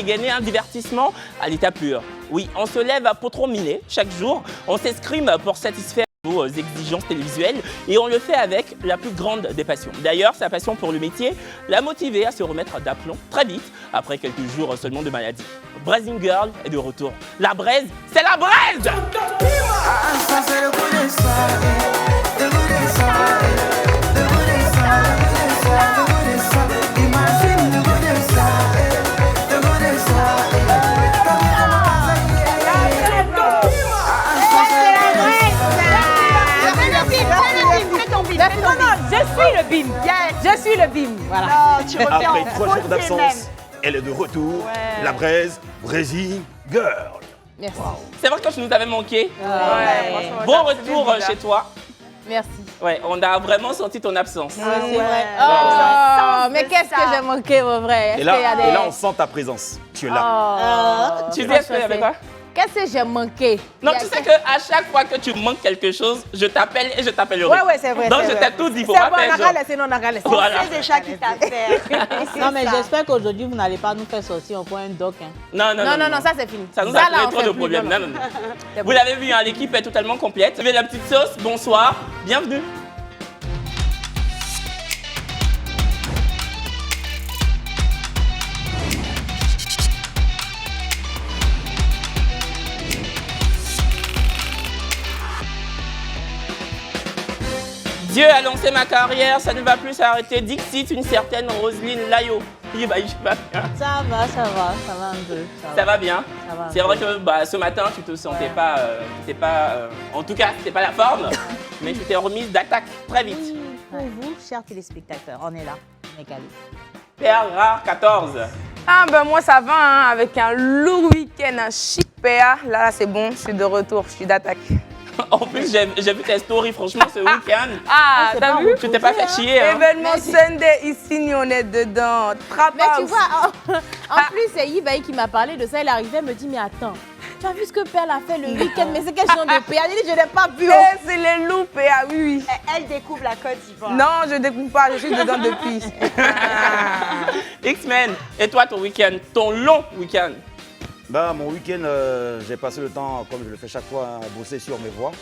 dégainer un divertissement à l'état pur. Oui, on se lève pour trop miner chaque jour, on s'escrime pour satisfaire vos exigences télévisuelles et on le fait avec la plus grande des passions. D'ailleurs, sa passion pour le métier l'a motivé à se remettre d'aplomb très vite, après quelques jours seulement de maladie. Braising Girl est de retour. La braise, c'est la braise! Je suis le BIM. Je suis le BIM. Voilà. Non, tu reviens Après en 3 jours beauté d'absence, même. elle est de retour. Ouais. La braise, Braising Girl. Merci. C'est vrai que tu nous avais manqué. franchement, Bon ça, retour c'est chez toi. Merci. Ouais, on a vraiment senti ton absence. C'est vrai. Oh, Mais qu'est-ce que j'ai manqué, mon vrai? Et là, on sent ta présence. Tu es là. Oh. Tu dis est-ce avec quoi? Qu'est-ce que j'ai manqué? Non, tu sais qu'à chaque fois que tu manques quelque chose, je t'appelle et je t'appellerai. Ouais, c'est vrai. Donc c'est je vrai. t'ai tout dit, faut C'est pas bon, faire on a genre. qu'à laisser, non, on a qu'à laisser. Voilà. On sait déjà qui t'a fait. Non, mais j'espère qu'aujourd'hui, vous n'allez pas nous faire sortir encore un doc. Hein. Non, ça c'est fini. Ça nous Ça, a là, créé on trop fait de plus, problèmes. non, Non. Vous l'avez vu, hein, l'équipe est totalement complète. Vous avez la petite sauce, bonsoir, bienvenue. Dieu a lancé ma carrière, ça ne va plus s'arrêter. Dixit, une certaine Roselyne Layo. Il va bien. Ça va un peu. Ça va bien. Ça va un C'est peu. vrai que ce matin, tu te sentais pas, en tout cas, c'était pas la forme, mais tu t'es remise d'attaque très vite. Pour vous, chers téléspectateurs, on est là. On est calé. Père rare 14. Ah ben moi ça va hein, avec un lourd week-end, un chic PA. Là c'est bon, je suis de retour, je suis d'attaque. En plus, j'ai vu tes stories, franchement, ce week-end. Ah, c'est t'as pas vu? Tu t'es pas fait chier, hein. Événement Sunday ici, nous on est dedans. Trap Mais tu house. vois, en plus, c'est Yibaï qui m'a parlé de ça. Il arrivait, il me dit, mais attends, tu as vu ce que Père a fait le week-end? Mais c'est quel genre de PA? Il dit, je n'ai pas vu. Eh, c'est les loups PA, oui. Elle découvre la Côte d'Ivoire. Non, je découvre pas, je suis dedans depuis. X-Men, et toi, ton week-end, ton long week-end? Bah, mon week-end, j'ai passé le temps, comme je le fais chaque fois, à bosser sur mes voix,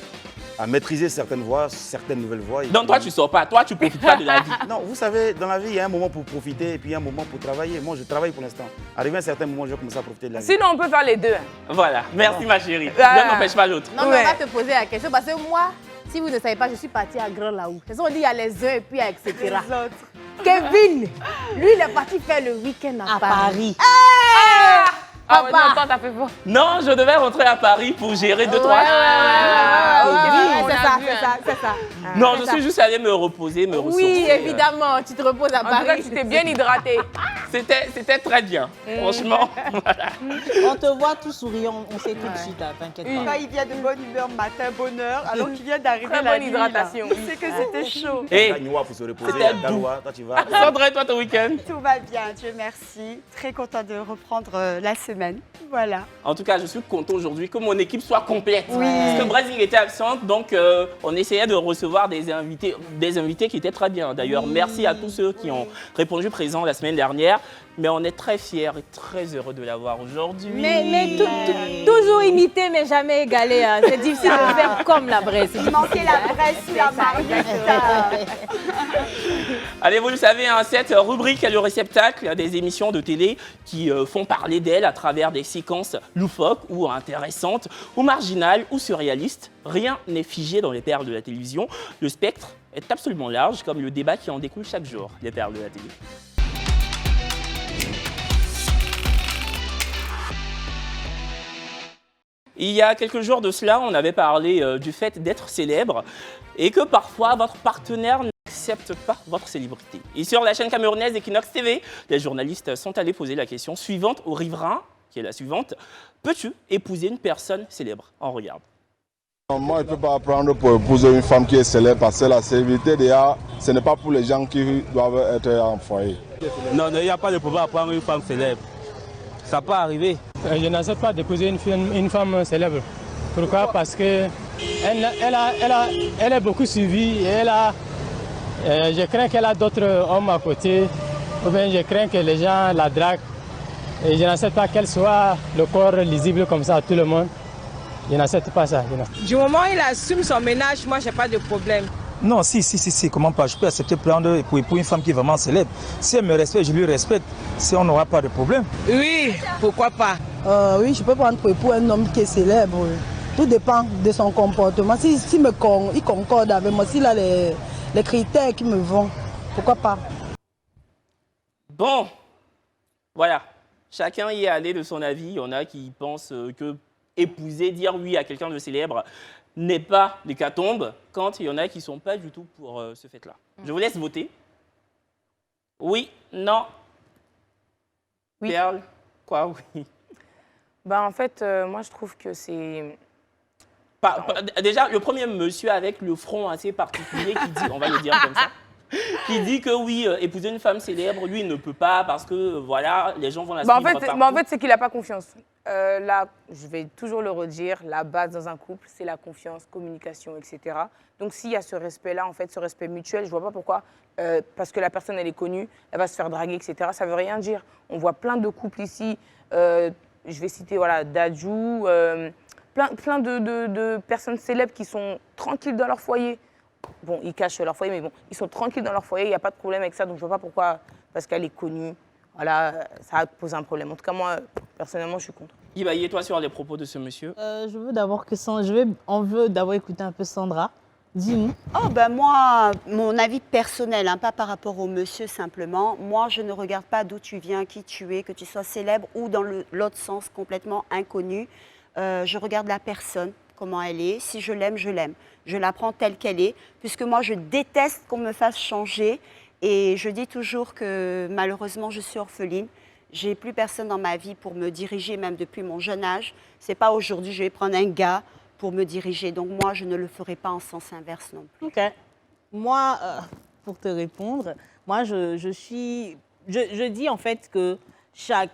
à maîtriser certaines voix, certaines nouvelles voix. Donc, toi, tu sors pas, toi, tu profites pas de la vie. Non, vous savez, dans la vie, il y a un moment pour profiter et puis il y a un moment pour travailler. Moi, je travaille pour l'instant. Arrivé à un certain moment, je vais commencer à profiter de la vie. Sinon on peut faire les deux. hein. Voilà, merci ma chérie. Ah. L'un n'empêche pas l'autre. Non, mais Ouais. on va te poser la question parce que moi, si vous ne savez pas, je suis partie à Grand Laou. C'est ça, on dit il y a les uns et puis il y a etc. Les autres. Kevin, lui, il est parti faire le week-end à À Paris. Paris. Ah ouais, Papa. non, attends, t'as fait fort. Non, je devais rentrer à Paris pour gérer 2-3 Ouais, on c'est l'a ça, vu, c'est ça, c'est ça. Non, C'est je ça. suis juste allée me reposer, me ressourcer. Oui, évidemment, tu te reposes à En tout cas, Paris. tu t'es bien hydraté. C'était très bien, franchement. Voilà. On te voit tout souriant, on sait tout de suite, hein, t'inquiète Quand pas. il vient de bonne humeur, matin, bonne heure, alors qu'il vient d'arriver Très la bonne nuit, là. hydratation. C'est que c'était chaud. Et Gagnois pour se reposer. C'était doux. Galois, toi, tu vas. Sandra, et toi, ton week-end? Tout va bien, Dieu merci. Très content de reprendre la semaine. Voilà. En tout cas, je suis content aujourd'hui que mon équipe soit complète. Oui. Parce que Brasil était absente, donc on essayait de recevoir des invités qui étaient très bien. D'ailleurs, merci à tous ceux qui ont répondu présent la semaine dernière. Mais on est très fiers et très heureux de l'avoir aujourd'hui. Mais toujours imité, mais jamais égalé. Hein. C'est difficile de faire comme la Bresse. Il manquait la braise sous la marmite. Allez, vous le savez, hein, cette rubrique est le réceptacle des émissions de télé qui font parler d'elle à travers des séquences loufoques ou intéressantes, ou marginales ou surréalistes. Rien n'est figé dans les perles de la télévision. Le spectre est absolument large, comme le débat qui en découle chaque jour, les perles de la télé. Il y a quelques jours de cela, on avait parlé du fait d'être célèbre et que parfois votre partenaire n'accepte pas votre célébrité. Et sur la chaîne camerounaise Equinox TV, les journalistes sont allés poser la question suivante au riverain, qui est la suivante. Peux-tu épouser une personne célébre? On regarde. Moi, je ne peux pas apprendre pour épouser une femme qui est célèbre parce que la célébrité, déjà, ce n'est pas pour les gens qui doivent être en foyer. Non, il n'y a pas de problème à prendre une femme célèbre. Ça peut arriver. Je n'accepte pas d'épouser une femme célèbre. Pourquoi? Parce qu'elle est beaucoup suivie et je crains qu'elle a d'autres hommes à côté. Ou bien je crains que les gens la draguent. Et je n'accepte pas qu'elle soit le corps lisible comme ça à tout le monde. Je n'accepte pas ça. Du moment où il assume son ménage, moi, j'ai pas de problème. Non, si, comment pas. Je peux accepter prendre pour une femme qui est vraiment célèbre. Si elle me respecte, je lui respecte. Si on n'aura pas de problème. Oui, pourquoi pas. Oui, je peux prendre pour un homme qui est célèbre. Tout dépend de son comportement. Il concorde avec moi, s'il a les critères qui me vont, pourquoi pas. Bon, voilà. Chacun y est allé de son avis. Il y en a qui pensent que épouser, dire oui à quelqu'un de célèbre n'est pas l'hécatombe, quand il y en a qui ne sont pas du tout pour ce fait-là. Je vous laisse voter. Oui, non. Oui. Perle, quoi, oui. Bah, en fait, moi, je trouve que c'est... Déjà, le premier monsieur avec le front assez particulier qui dit, on va le dire comme ça, qui dit que oui, épouser une femme célèbre, lui, il ne peut pas parce que, voilà, les gens vont la suivre partout. En fait, c'est qu'il n'a pas confiance. Là, je vais toujours le redire, la base dans un couple, c'est la confiance, communication, etc. Donc, s'il y a ce respect-là, en fait, ce respect mutuel, je ne vois pas pourquoi, parce que la personne, elle est connue, elle va se faire draguer, etc. Ça ne veut rien dire. On voit plein de couples ici, je vais citer, voilà, Dadju, plein de personnes célèbres qui sont tranquilles dans leur foyer. Bon, ils cachent leur foyer, mais bon, ils sont tranquilles dans leur foyer, il n'y a pas de problème avec ça. Donc, je ne vois pas pourquoi, parce qu'elle est connue, voilà, ça a posé un problème. En tout cas, moi, personnellement, je suis contre. Ibaye, toi, sur les propos de ce monsieur? Je veux d'abord on veut d'abord écouter un peu Sandra. Dis-nous. Oh ben moi, mon avis personnel, hein, pas par rapport au monsieur simplement. Moi, je ne regarde pas d'où tu viens, qui tu es, que tu sois célèbre ou dans l'autre sens complètement inconnu. Je regarde la personne, comment elle est. Si je l'aime, je l'aime. Je la prends telle qu'elle est, puisque moi, je déteste qu'on me fasse changer. Et je dis toujours que malheureusement, je suis orpheline. J'ai plus personne dans ma vie pour me diriger, même depuis mon jeune âge. C'est pas aujourd'hui, je vais prendre un gars pour me diriger. Donc moi, je ne le ferai pas en sens inverse non plus. Ok. Moi, pour te répondre, moi, je dis en fait que chaque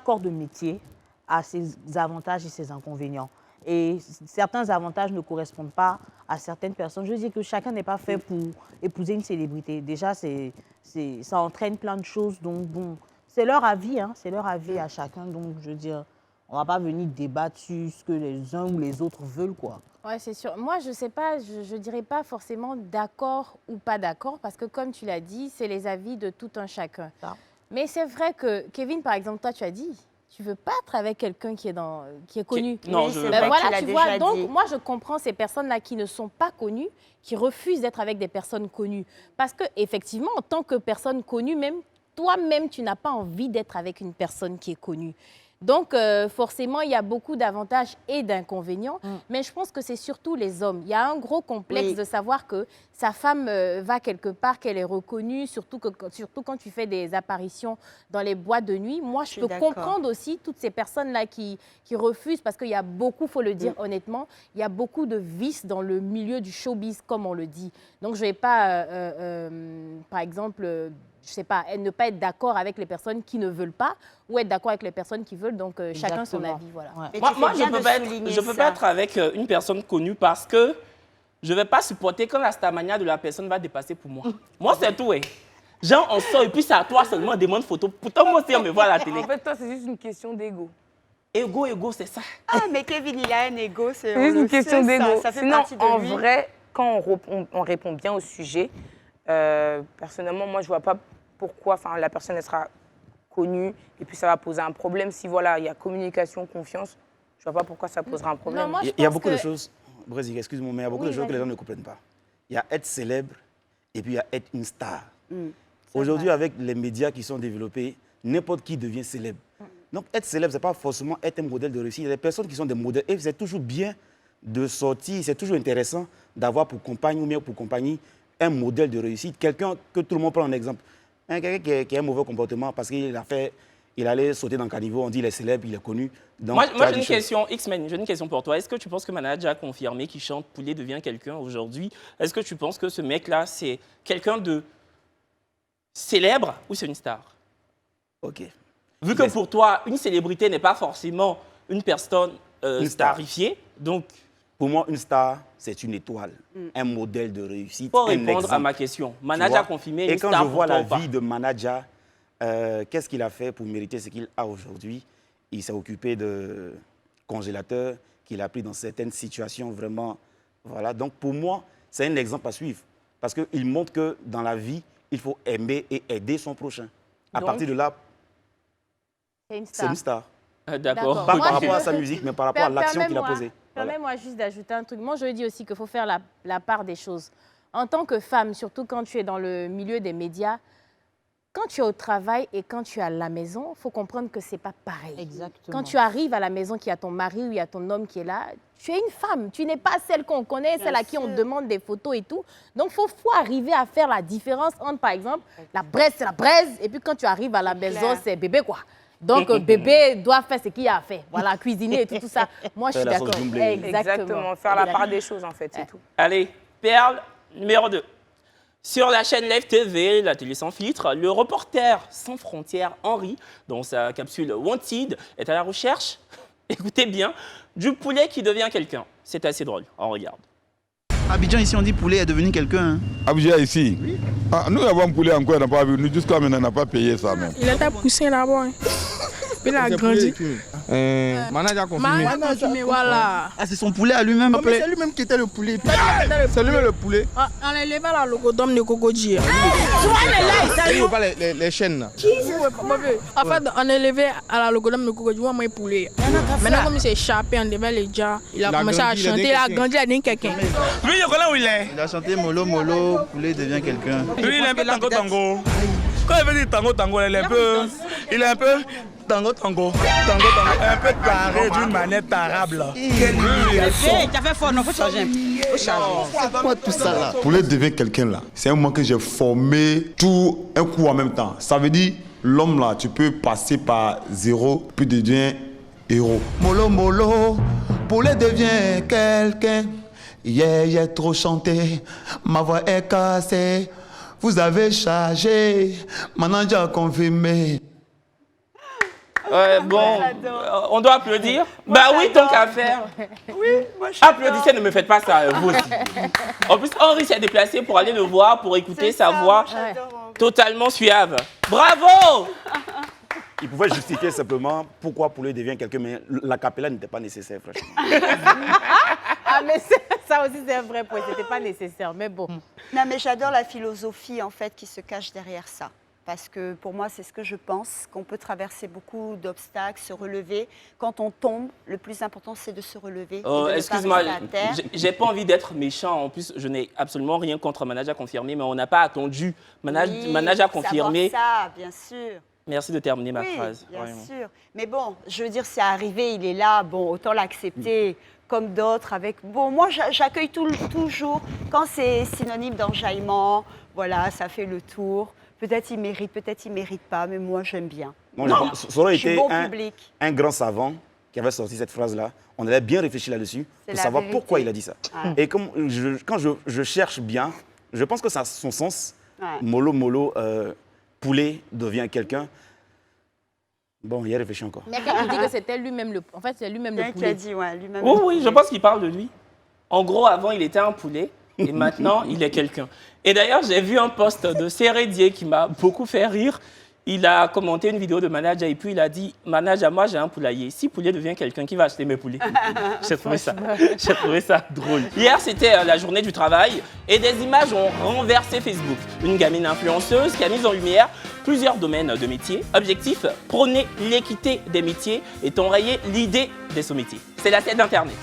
corps de métier a ses avantages et ses inconvénients. Et certains avantages ne correspondent pas à certaines personnes. Je dis que chacun n'est pas fait pour épouser une célébrité. Déjà, ça entraîne plein de choses. Donc, bon, c'est leur avis, hein, c'est leur avis à chacun. Donc, je veux dire, on ne va pas venir débattre sur ce que les uns ou les autres veulent, quoi. Ouais, c'est sûr. Moi, je ne sais pas, je dirais pas forcément d'accord ou pas d'accord, parce que comme tu l'as dit, c'est les avis de tout un chacun. Ça. Mais c'est vrai que, Kevin, par exemple, toi, tu as dit, tu veux pas être avec quelqu'un qui est connu. Non, oui, je c'est veux vrai pas. Voilà, qu'il tu a vois, déjà donc dit. moi, je comprends ces personnes-là qui ne sont pas connues, qui refusent d'être avec des personnes connues. Parce qu'effectivement, en tant que personne connue, même toi-même, tu n'as pas envie d'être avec une personne qui est connue. Donc, forcément, il y a beaucoup d'avantages et d'inconvénients. Mais je pense que c'est surtout les hommes. Il y a un gros complexe de savoir que sa femme va quelque part, qu'elle est reconnue, surtout quand tu fais des apparitions dans les boîtes de nuit. Moi, je peux comprendre aussi toutes ces personnes-là qui refusent, parce qu'il y a beaucoup, il faut le dire honnêtement, il y a beaucoup de vices dans le milieu du showbiz, comme on le dit. Donc, je ne vais pas, par exemple... je ne sais pas, ne pas être d'accord avec les personnes qui ne veulent pas ou être d'accord avec les personnes qui veulent. Donc, chacun son avis. Voilà. Ouais. Moi, je ne peux pas être avec une personne connue parce que je ne vais pas supporter quand la stamania de la personne va dépasser pour moi. Moi, c'est tout. Genre, on sort et puis c'est à toi seulement, on demande photo. Pourtant, moi aussi, on me voit à la télé. En fait, toi, c'est juste une question d'ego. Ego, c'est ça. Ah, mais Kevin, il a un ego, c'est juste une question d'ego. Ça fait Sinon, partie de en lui. vrai, quand on répond bien au sujet, personnellement, moi, je ne vois pas pourquoi la personne elle sera connue et puis ça va poser un problème. Si voilà, il y a communication, confiance, je ne vois pas pourquoi ça posera un problème. Non, moi, Il y a beaucoup de choses, Brésil, excuse-moi, mais il y a beaucoup de choses que les gens ne comprennent pas. Il y a être célèbre et puis il y a être une star. Aujourd'hui, avec les médias qui sont développés, n'importe qui devient célèbre. Donc, être célèbre, ce n'est pas forcément être un modèle de réussite. Il y a des personnes qui sont des modèles et c'est toujours bien de sortir, c'est toujours intéressant d'avoir pour compagne ou bien pour compagnie un modèle de réussite, quelqu'un que tout le monde prend en exemple. Quelqu'un qui a un mauvais comportement parce qu'il allait sauter dans le caniveau, on dit il est célèbre, il est connu. Donc, moi j'ai une question, X-Men, j'ai une question pour toi. Est-ce que tu penses que Manaja a confirmé qu'il chante Poulet devient quelqu'un aujourd'hui? Est-ce que tu penses que ce mec-là, c'est quelqu'un de célèbre ou c'est une star? Ok. Vu que pour toi, une célébrité n'est pas forcément une personne starifiée, donc... Pour moi, une star, c'est une étoile, un modèle de réussite, Pour un répondre exemple. à ma question, Manaja a confirmé une et star. quand je vois pour toi la ou pas? vie de Manaja, qu'est-ce qu'il a fait pour mériter ce qu'il a aujourd'hui? Il s'est occupé de congélateurs qu'il a pris dans certaines situations vraiment. Voilà. Donc pour moi, c'est un exemple à suivre. Parce qu'il montre que dans la vie, il faut aimer et aider son prochain. À partir de là, c'est une star. D'accord. Pas par rapport à sa musique, mais par rapport à l'action qu'il a posée. Permets-moi juste d'ajouter un truc. Moi, je dis aussi qu'il faut faire la part des choses. En tant que femme, surtout quand tu es dans le milieu des médias, quand tu es au travail et quand tu es à la maison, il faut comprendre que ce n'est pas pareil. Exactement. Quand tu arrives à la maison, qu'il y a ton mari ou il y a ton homme qui est là, tu es une femme. Tu n'es pas celle qu'on connaît, celle à qui on demande des photos et tout. Donc, il faut arriver à faire la différence entre, par exemple, la braise, c'est la braise, et puis quand tu arrives à la maison, c'est bébé, quoi. Donc, bébé doit faire ce qu'il a à faire. Voilà, cuisiner et tout ça. Moi, je suis d'accord. Exactement. Faire la part des choses, en fait, c'est tout. Allez, perle numéro 2. Sur la chaîne Live TV, la télé sans filtre, le reporter sans frontières Henri, dans sa capsule Wanted, est à la recherche, écoutez bien, du poulet qui devient quelqu'un. C'est assez drôle, on regarde. Abidjan, ici, on dit poulet est devenu quelqu'un. Hein. Abidjan, ici oui. Nous avons un poulet encore, on n'a pas vu. Nous, jusqu'à maintenant, on n'a pas payé ça même. Il était poussé là-bas. Hein. Puis il a grandi. Manager confirmé. Voilà. Ah, c'est son poulet à lui-même. C'est lui-même qui était le poulet. C'est lui-même le poulet. On a élevé la logodome de Cocoji. Il ne veut pas les chaînes. Là. En fait, on est élevé à la logodome de Cocoji. Moi, je suis poulet. Maintenant, comme il s'est échappé, on devait les déjà. Il a commencé à chanter. Il a grandi, il a dit quelqu'un. Lui, il connaît où il est. Il a chanté Molo Molo, poulet devient quelqu'un. Lui, il est un peu tango. Quand il veut dire tango, il est un peu tango, un peu taré d'une manière tarable. Tu as fait fort, non, faut changer. Pourquoi tout ça là? Poulet devient quelqu'un là. C'est un moment que j'ai formé tout un coup en même temps. Ça veut dire, l'homme là, tu peux passer par zéro, puis devenir héros. Molo Molo, poulet devient quelqu'un. Hier, trop chanté, ma voix est cassée. Vous avez chargé, maintenant j'ai confirmé. Bon, on doit applaudir. Bah oui, tant qu'à faire. Oui, moi je Applaudissez, ne me faites pas ça, vous aussi. En plus, Henri s'est déplacé pour aller le voir, pour écouter sa voix totalement suave. Bravo! Il pouvait justifier simplement pourquoi poulet devient quelqu'un, mais la capella n'était pas nécessaire, franchement. Ah, mais ça aussi, c'est un vrai point. Ce n'était pas nécessaire, mais bon. Non, mais j'adore la philosophie, en fait, qui se cache derrière ça. Parce que pour moi, c'est ce que je pense, qu'on peut traverser beaucoup d'obstacles, se relever. Quand on tombe, le plus important, c'est de se relever. Excuse-moi, j'ai pas envie d'être méchant. En plus, je n'ai absolument rien contre manager confirmé, mais on n'a pas attendu manager confirmé. Ça, bien sûr. Merci de terminer ma phrase. Bien sûr. Mais bon, je veux dire, c'est arrivé, il est là, bon, autant l'accepter. Comme d'autres, Bon, moi, j'accueille toujours, quand c'est synonyme d'enjaillement, voilà, ça fait le tour. Peut-être il mérite, peut-être il ne mérite pas, mais moi, j'aime bien. Bon, ça aurait été un grand savant qui avait sorti cette phrase-là. On avait bien réfléchi là-dessus pour savoir pourquoi il a dit ça. Et quand je cherche bien, je pense que ça a son sens. Molo, molo, poulet devient quelqu'un. Bon, il a réfléchi encore. Mais quelqu'un dit que c'était lui-même le... En fait, c'est lui-même le poulet. Qui a dit, lui-même. Oui, je pense qu'il parle de lui. En gros, avant, il était un poulet et maintenant, il est quelqu'un. Et d'ailleurs, j'ai vu un post de Sérédier qui m'a beaucoup fait rire. Il a commenté une vidéo de manager et puis il a dit « Manager, moi j'ai un poulailler. Si poulet devient quelqu'un, qui va acheter mes poulets ?» J'ai trouvé ça drôle. Hier, c'était la journée du travail et des images ont renversé Facebook. Une gamine influenceuse qui a mis en lumière plusieurs domaines de métiers. Objectif, prôner l'équité des métiers et enrayer l'idée des sous-métiers. C'est la tête d'Internet.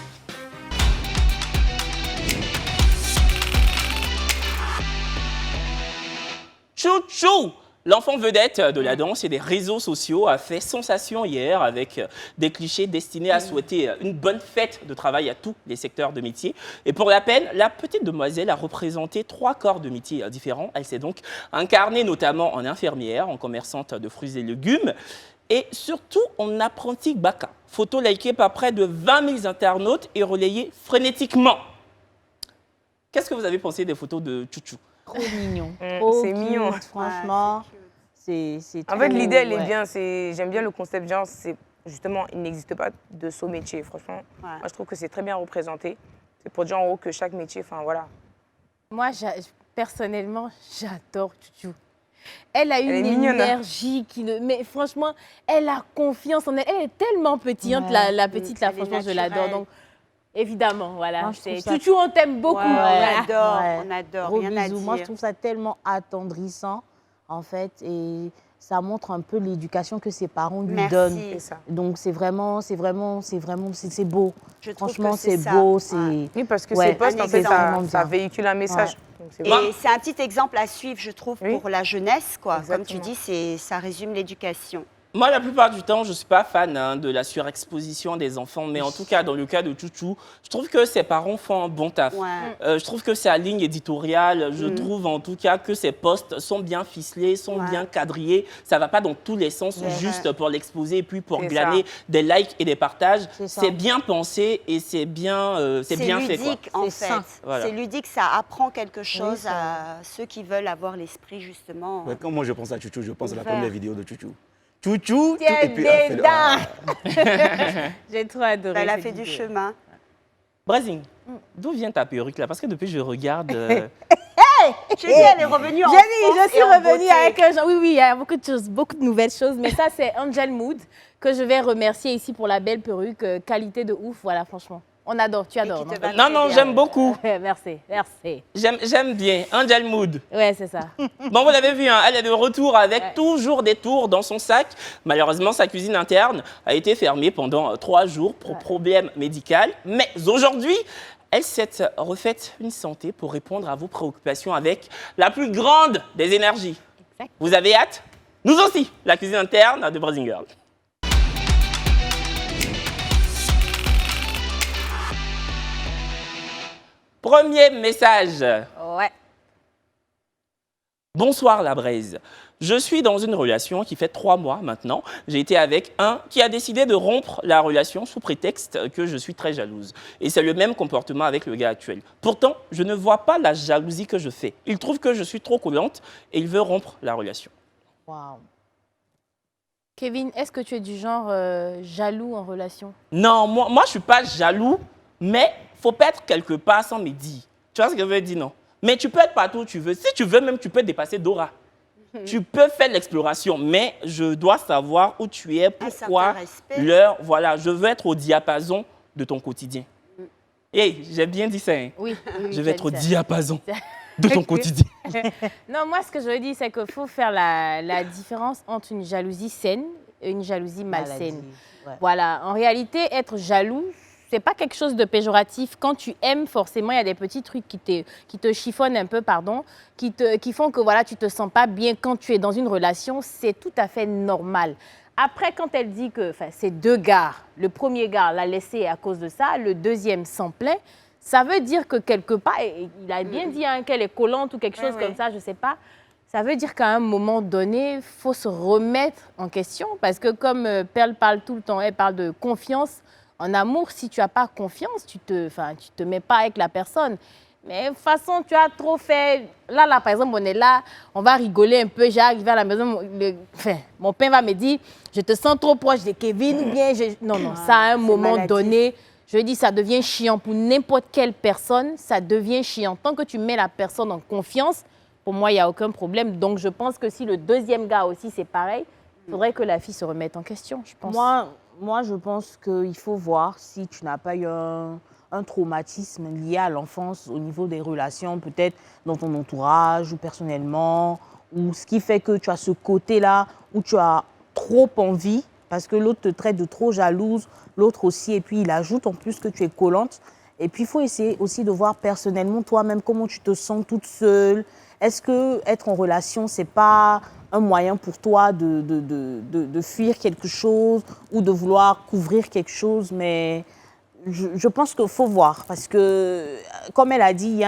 Chouchou! L'enfant vedette de la danse et des réseaux sociaux a fait sensation hier avec des clichés destinés à souhaiter une bonne fête de travail à tous les secteurs de métier. Et pour la peine, la petite demoiselle a représenté 3 corps de métiers différents. Elle s'est donc incarnée notamment en infirmière, en commerçante de fruits et légumes et surtout en apprenti baka. Photo likée par près de 20 000 internautes et relayée frénétiquement. Qu'est-ce que vous avez pensé des photos de Chouchou? Trop mignon. C'est mignon. Franchement, c'est trop... En fait, l'idée, elle est bien. J'aime bien le concept, genre, justement, il n'existe pas de saut métier. Franchement, moi, je trouve que c'est très bien représenté. C'est pour dire en haut que chaque métier, enfin, voilà. Moi, personnellement, j'adore Chouchou. Elle a Elle est une mignonne, hein. énergie qui ne... Mais franchement, elle a confiance en elle. Elle est tellement pétillante, Ouais. la petite, là. Elle est Franchement, je naturelle. l'adore. Donc, évidemment, voilà. Moi, je trouve ça- Chouchou, on t'aime beaucoup. Ouais, Voilà. on adore, Gros rien à bisous. dire. Moi, je trouve ça tellement attendrissant, en fait, et ça montre un peu l'éducation que ses parents lui Merci. donnent. C'est ça. Donc, c'est beau. Je trouve Franchement, que c'est ça. beau, c'est... Ouais. Oui, parce que Ouais, ces postes, en c'est fait, vraiment ça bien. véhicule un message. Donc, c'est Et bon. c'est un petit exemple à suivre, je trouve, Oui. pour la jeunesse, quoi. Comme tu Exactement. dis, ça résume l'éducation. Moi, la plupart du temps, je ne suis pas fan de la surexposition des enfants, mais en tout cas, dans le cas de Chouchou, je trouve que ses parents font un bon taf. Ouais. Je trouve que sa ligne éditoriale, je trouve en tout cas que ses posts sont bien ficelés, sont bien quadrillés. Ça ne va pas dans tous les sens, juste pour l'exposer et puis pour C'est glaner des likes et des partages. C'est ça. C'est bien pensé et c'est bien fait. Ludique, Quoi. en C'est fait. sain. Voilà. C'est ludique, ça apprend quelque chose c'est à ceux qui veulent avoir l'esprit, justement. Ouais, quand moi je pense à Chouchou, je pense à la Ouvert. première vidéo de Chouchou. Chouchou, Tiens, et puis elle fait le- dedans. J'ai trop adoré. Elle a cette fait du vidéo. chemin. Brazing, d'où vient ta perruque là? Parce que depuis je regarde. J'ai dit, elle est revenue en Je force suis et en revenue beauté. avec un genre. Oui, il y a beaucoup de choses, beaucoup de nouvelles choses. Mais ça, c'est Angel Mood que je vais remercier ici pour la belle perruque. Qualité de ouf, voilà, franchement. On adore, tu adores. qui te non? va Non, non, très j'aime bien. beaucoup. Merci, merci. J'aime bien. Angel Mood. Ouais, c'est ça. Bon, vous l'avez vu, hein, elle est de retour avec toujours des tours dans son sac. Malheureusement, sa cuisine interne a été fermée pendant 3 jours pour problème médical. Mais aujourd'hui, elle s'est refaite une santé pour répondre à vos préoccupations avec la plus grande des énergies. Exact. Vous avez hâte? Nous aussi, la cuisine interne de Brazing Girl. Premier message. Ouais. Bonsoir la braise. Je suis dans une relation qui fait 3 mois maintenant. J'ai été avec un qui a décidé de rompre la relation sous prétexte que je suis très jalouse. Et c'est le même comportement avec le gars actuel. Pourtant, je ne vois pas la jalousie que je fais. Il trouve que je suis trop collante et il veut rompre la relation. Waouh. Kevin, est-ce que tu es du genre jaloux en relation? Non, moi je ne suis pas jaloux, mais il faut pas être quelque part sans me dire. Tu vois ce que je veux dire, non? Mais tu peux être partout où tu veux. Si tu veux, même tu peux dépasser Dora. Tu peux faire l'exploration, mais je dois savoir où tu es, pourquoi, certain respect. l'heure. Voilà, je veux être au diapason de ton quotidien. Hey, j'ai bien dit ça. Hein? Oui. Je vais être au diapason de ton quotidien. Non, moi, ce que je veux dire, c'est qu'il faut faire la différence entre une jalousie saine et une jalousie malsaine. Maladie, ouais. Voilà, en réalité, être jaloux, c'est pas quelque chose de péjoratif. Quand tu aimes, forcément, il y a des petits trucs qui te chiffonnent un peu, pardon, qui font que voilà, tu te sens pas bien quand tu es dans une relation. C'est tout à fait normal. Après, quand elle dit que c'est 2 gars, le premier gars l'a laissé à cause de ça, le deuxième s'en plaint, ça veut dire que quelque part, et il a bien dit hein, qu'elle est collante ou quelque chose comme ça, je ne sais pas. Ça veut dire qu'à un moment donné, il faut se remettre en question. Parce que comme Perle parle tout le temps, elle parle de confiance. En amour, si tu n'as pas confiance, tu te mets pas avec la personne. Mais de toute façon, tu as trop fait... Là, par exemple, on est là, on va rigoler un peu. J'arrive à la maison, mon père va me dire, je te sens trop proche de Kevin ou bien... Non, ça, à un moment donné, je dis, ça devient chiant. Pour n'importe quelle personne, ça devient chiant. Tant que tu mets la personne en confiance, pour moi, il n'y a aucun problème. Donc, je pense que si le deuxième gars aussi, c'est pareil, il faudrait que la fille se remette en question, je pense. Moi, je pense qu'il faut voir si tu n'as pas eu un traumatisme lié à l'enfance au niveau des relations, peut-être dans ton entourage ou personnellement, ou ce qui fait que tu as ce côté-là où tu as trop envie, parce que l'autre te traite de trop jalouse, l'autre aussi, et puis il ajoute en plus que tu es collante. Et puis, il faut essayer aussi de voir personnellement toi-même comment tu te sens toute seule. Est-ce que être en relation, c'est pas un moyen pour toi de fuir quelque chose ou de vouloir couvrir quelque chose? Mais je pense qu'il faut voir parce que, comme elle a dit,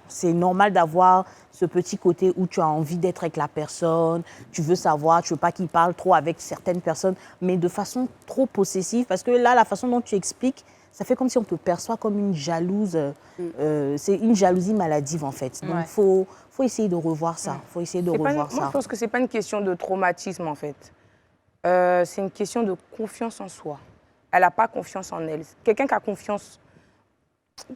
c'est normal d'avoir ce petit côté où tu as envie d'être avec la personne, tu veux savoir, tu veux pas qu'il parle trop avec certaines personnes, mais de façon trop possessive, parce que là, la façon dont tu expliques, ça fait comme si on te perçoit comme une jalouse. C'est une jalousie maladive, en fait. Donc, il faut essayer de revoir ça. Moi, je pense que ce n'est pas une question de traumatisme, en fait. C'est une question de confiance en soi. Elle n'a pas confiance en elle. Quelqu'un qui a confiance...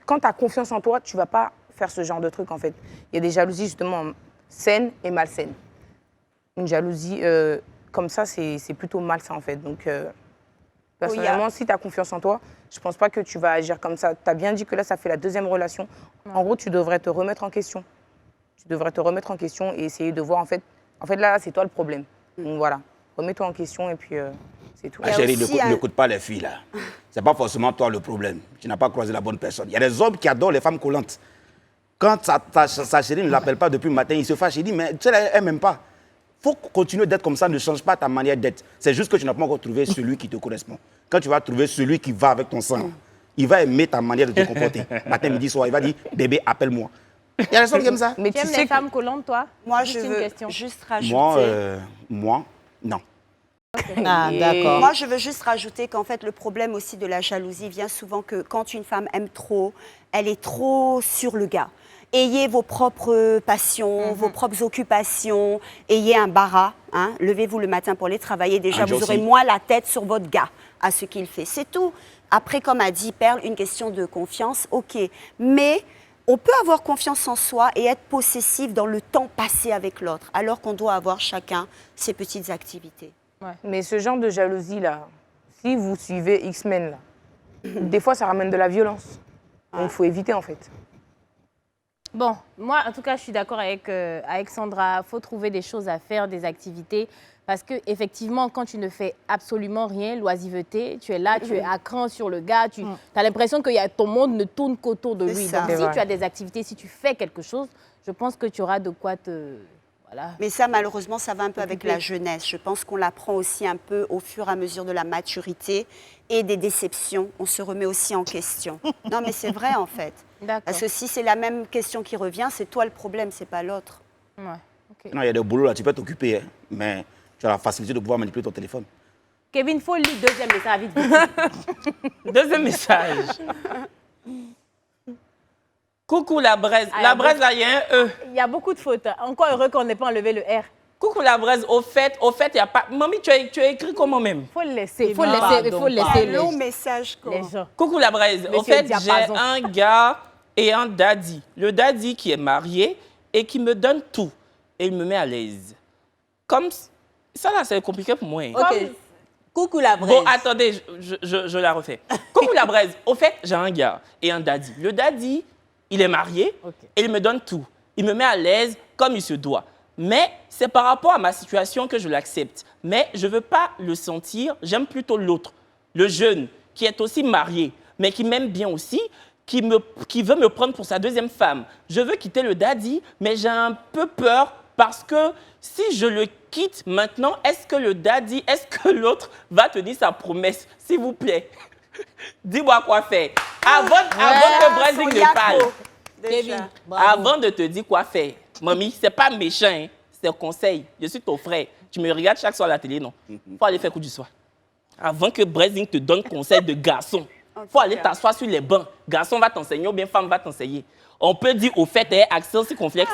Quand tu as confiance en toi, tu ne vas pas faire ce genre de truc, en fait. Il y a des jalousies, justement, saines et malsaines. Une jalousie comme ça, c'est plutôt malsain, en fait. Donc, personnellement, si tu as confiance en toi, je ne pense pas que tu vas agir comme ça. Tu as bien dit que là, ça fait la 2e relation. En gros, tu devrais te remettre en question. Tu devrais te remettre en question et essayer de voir, en fait là, c'est toi le problème. Donc, voilà. Remets-toi en question et puis c'est tout. Ma chérie, n'écoute pas les filles, là. Ce n'est pas forcément toi le problème. Tu n'as pas croisé la bonne personne. Il y a des hommes qui adorent les femmes collantes. Quand sa chérie ne l'appelle pas depuis le matin, il se fâche. Il dit, mais tu sais, elle m'aime pas. Il faut continuer d'être comme ça, ne change pas ta manière d'être. C'est juste que tu n'as pas encore trouvé celui qui te correspond. Quand tu vas trouver celui qui va avec ton sang, il va aimer ta manière de te comporter. Matin, midi, soir, il va dire, bébé, appelle-moi. Il y a des hommes qui aiment ça. Mais tu aimes les femmes collantes, toi? Moi, Juste je une veux question. juste rajouter... Moi, non. Ah, d'accord. Moi, je veux juste rajouter qu'en fait, le problème aussi de la jalousie vient souvent que quand une femme aime trop, elle est trop sur le gars. Ayez vos propres passions, vos propres occupations, ayez un bara. Hein. Levez-vous le matin pour aller travailler. Déjà, vous aurez moins la tête sur votre gars à ce qu'il fait. C'est tout. Après, comme a dit Perle, une question de confiance, ok. Mais on peut avoir confiance en soi et être possessif dans le temps passé avec l'autre, alors qu'on doit avoir chacun ses petites activités. Ouais. Mais ce genre de jalousie-là, si vous suivez X-Men, là, des fois, ça ramène de la violence. Donc, il faut éviter, en fait. Bon, moi, en tout cas, je suis d'accord avec Sandra. Il faut trouver des choses à faire, des activités. Parce qu'effectivement, quand tu ne fais absolument rien, l'oisiveté, tu es là, tu es à cran sur le gars, tu as l'impression que ton monde ne tourne qu'autour de lui. Donc, si tu as des activités, si tu fais quelque chose, je pense que tu auras de quoi te... Voilà. Mais ça, malheureusement, ça va un peu avec la jeunesse. Je pense qu'on l'apprend aussi un peu au fur et à mesure de la maturité et des déceptions. On se remet aussi en question. Non, mais c'est vrai, en fait. Parce que si c'est la même question qui revient, c'est toi le problème, c'est pas l'autre. Ouais. Okay. Non, il y a des boulots là, tu peux t'occuper, hein, mais tu as la facilité de pouvoir manipuler ton téléphone. Kevin, faut lire deuxième message, vite. Deuxième message. Coucou la braise. La braise, là, il y a un E. Il y a beaucoup de fautes. Encore heureux qu'on n'ait pas enlevé le R. Coucou la braise. Au fait, il n'y a pas... Mamie, tu as écrit comment même? Il faut le laisser. Il faut laisser le long message. Les gens. Coucou la braise. Au fait, j'ai un gars et un daddy. Le daddy qui est marié et qui me donne tout. Et il me met à l'aise. Comme... Ça, là, c'est compliqué pour moi. Ok. Coucou la braise. Bon, attendez, je la refais. Coucou la braise. Au fait, j'ai un gars et un daddy. Le daddy... Il est marié et il me donne tout. Il me met à l'aise comme il se doit. Mais c'est par rapport à ma situation que je l'accepte. Mais je ne veux pas le sentir. J'aime plutôt l'autre, le jeune, qui est aussi marié, mais qui m'aime bien aussi, qui veut me prendre pour sa deuxième femme. Je veux quitter le daddy, mais j'ai un peu peur parce que si je le quitte maintenant, est-ce que l'autre va tenir sa promesse? S'il vous plaît. Dis-moi quoi faire. Avant que Brazing ne parle. Kevin, Avant de te dire quoi faire. Mamie, c'est pas méchant, hein. C'est un conseil. Je suis ton frère. Tu me regardes chaque soir à la télé, non? Faut aller faire coup du soir. Avant que Brazing te donne conseil de garçon, faut aller t'asseoir sur les bancs. Garçon va t'enseigner ou bien femme va t'enseigner. On peut dire au fait, accent circonflexe.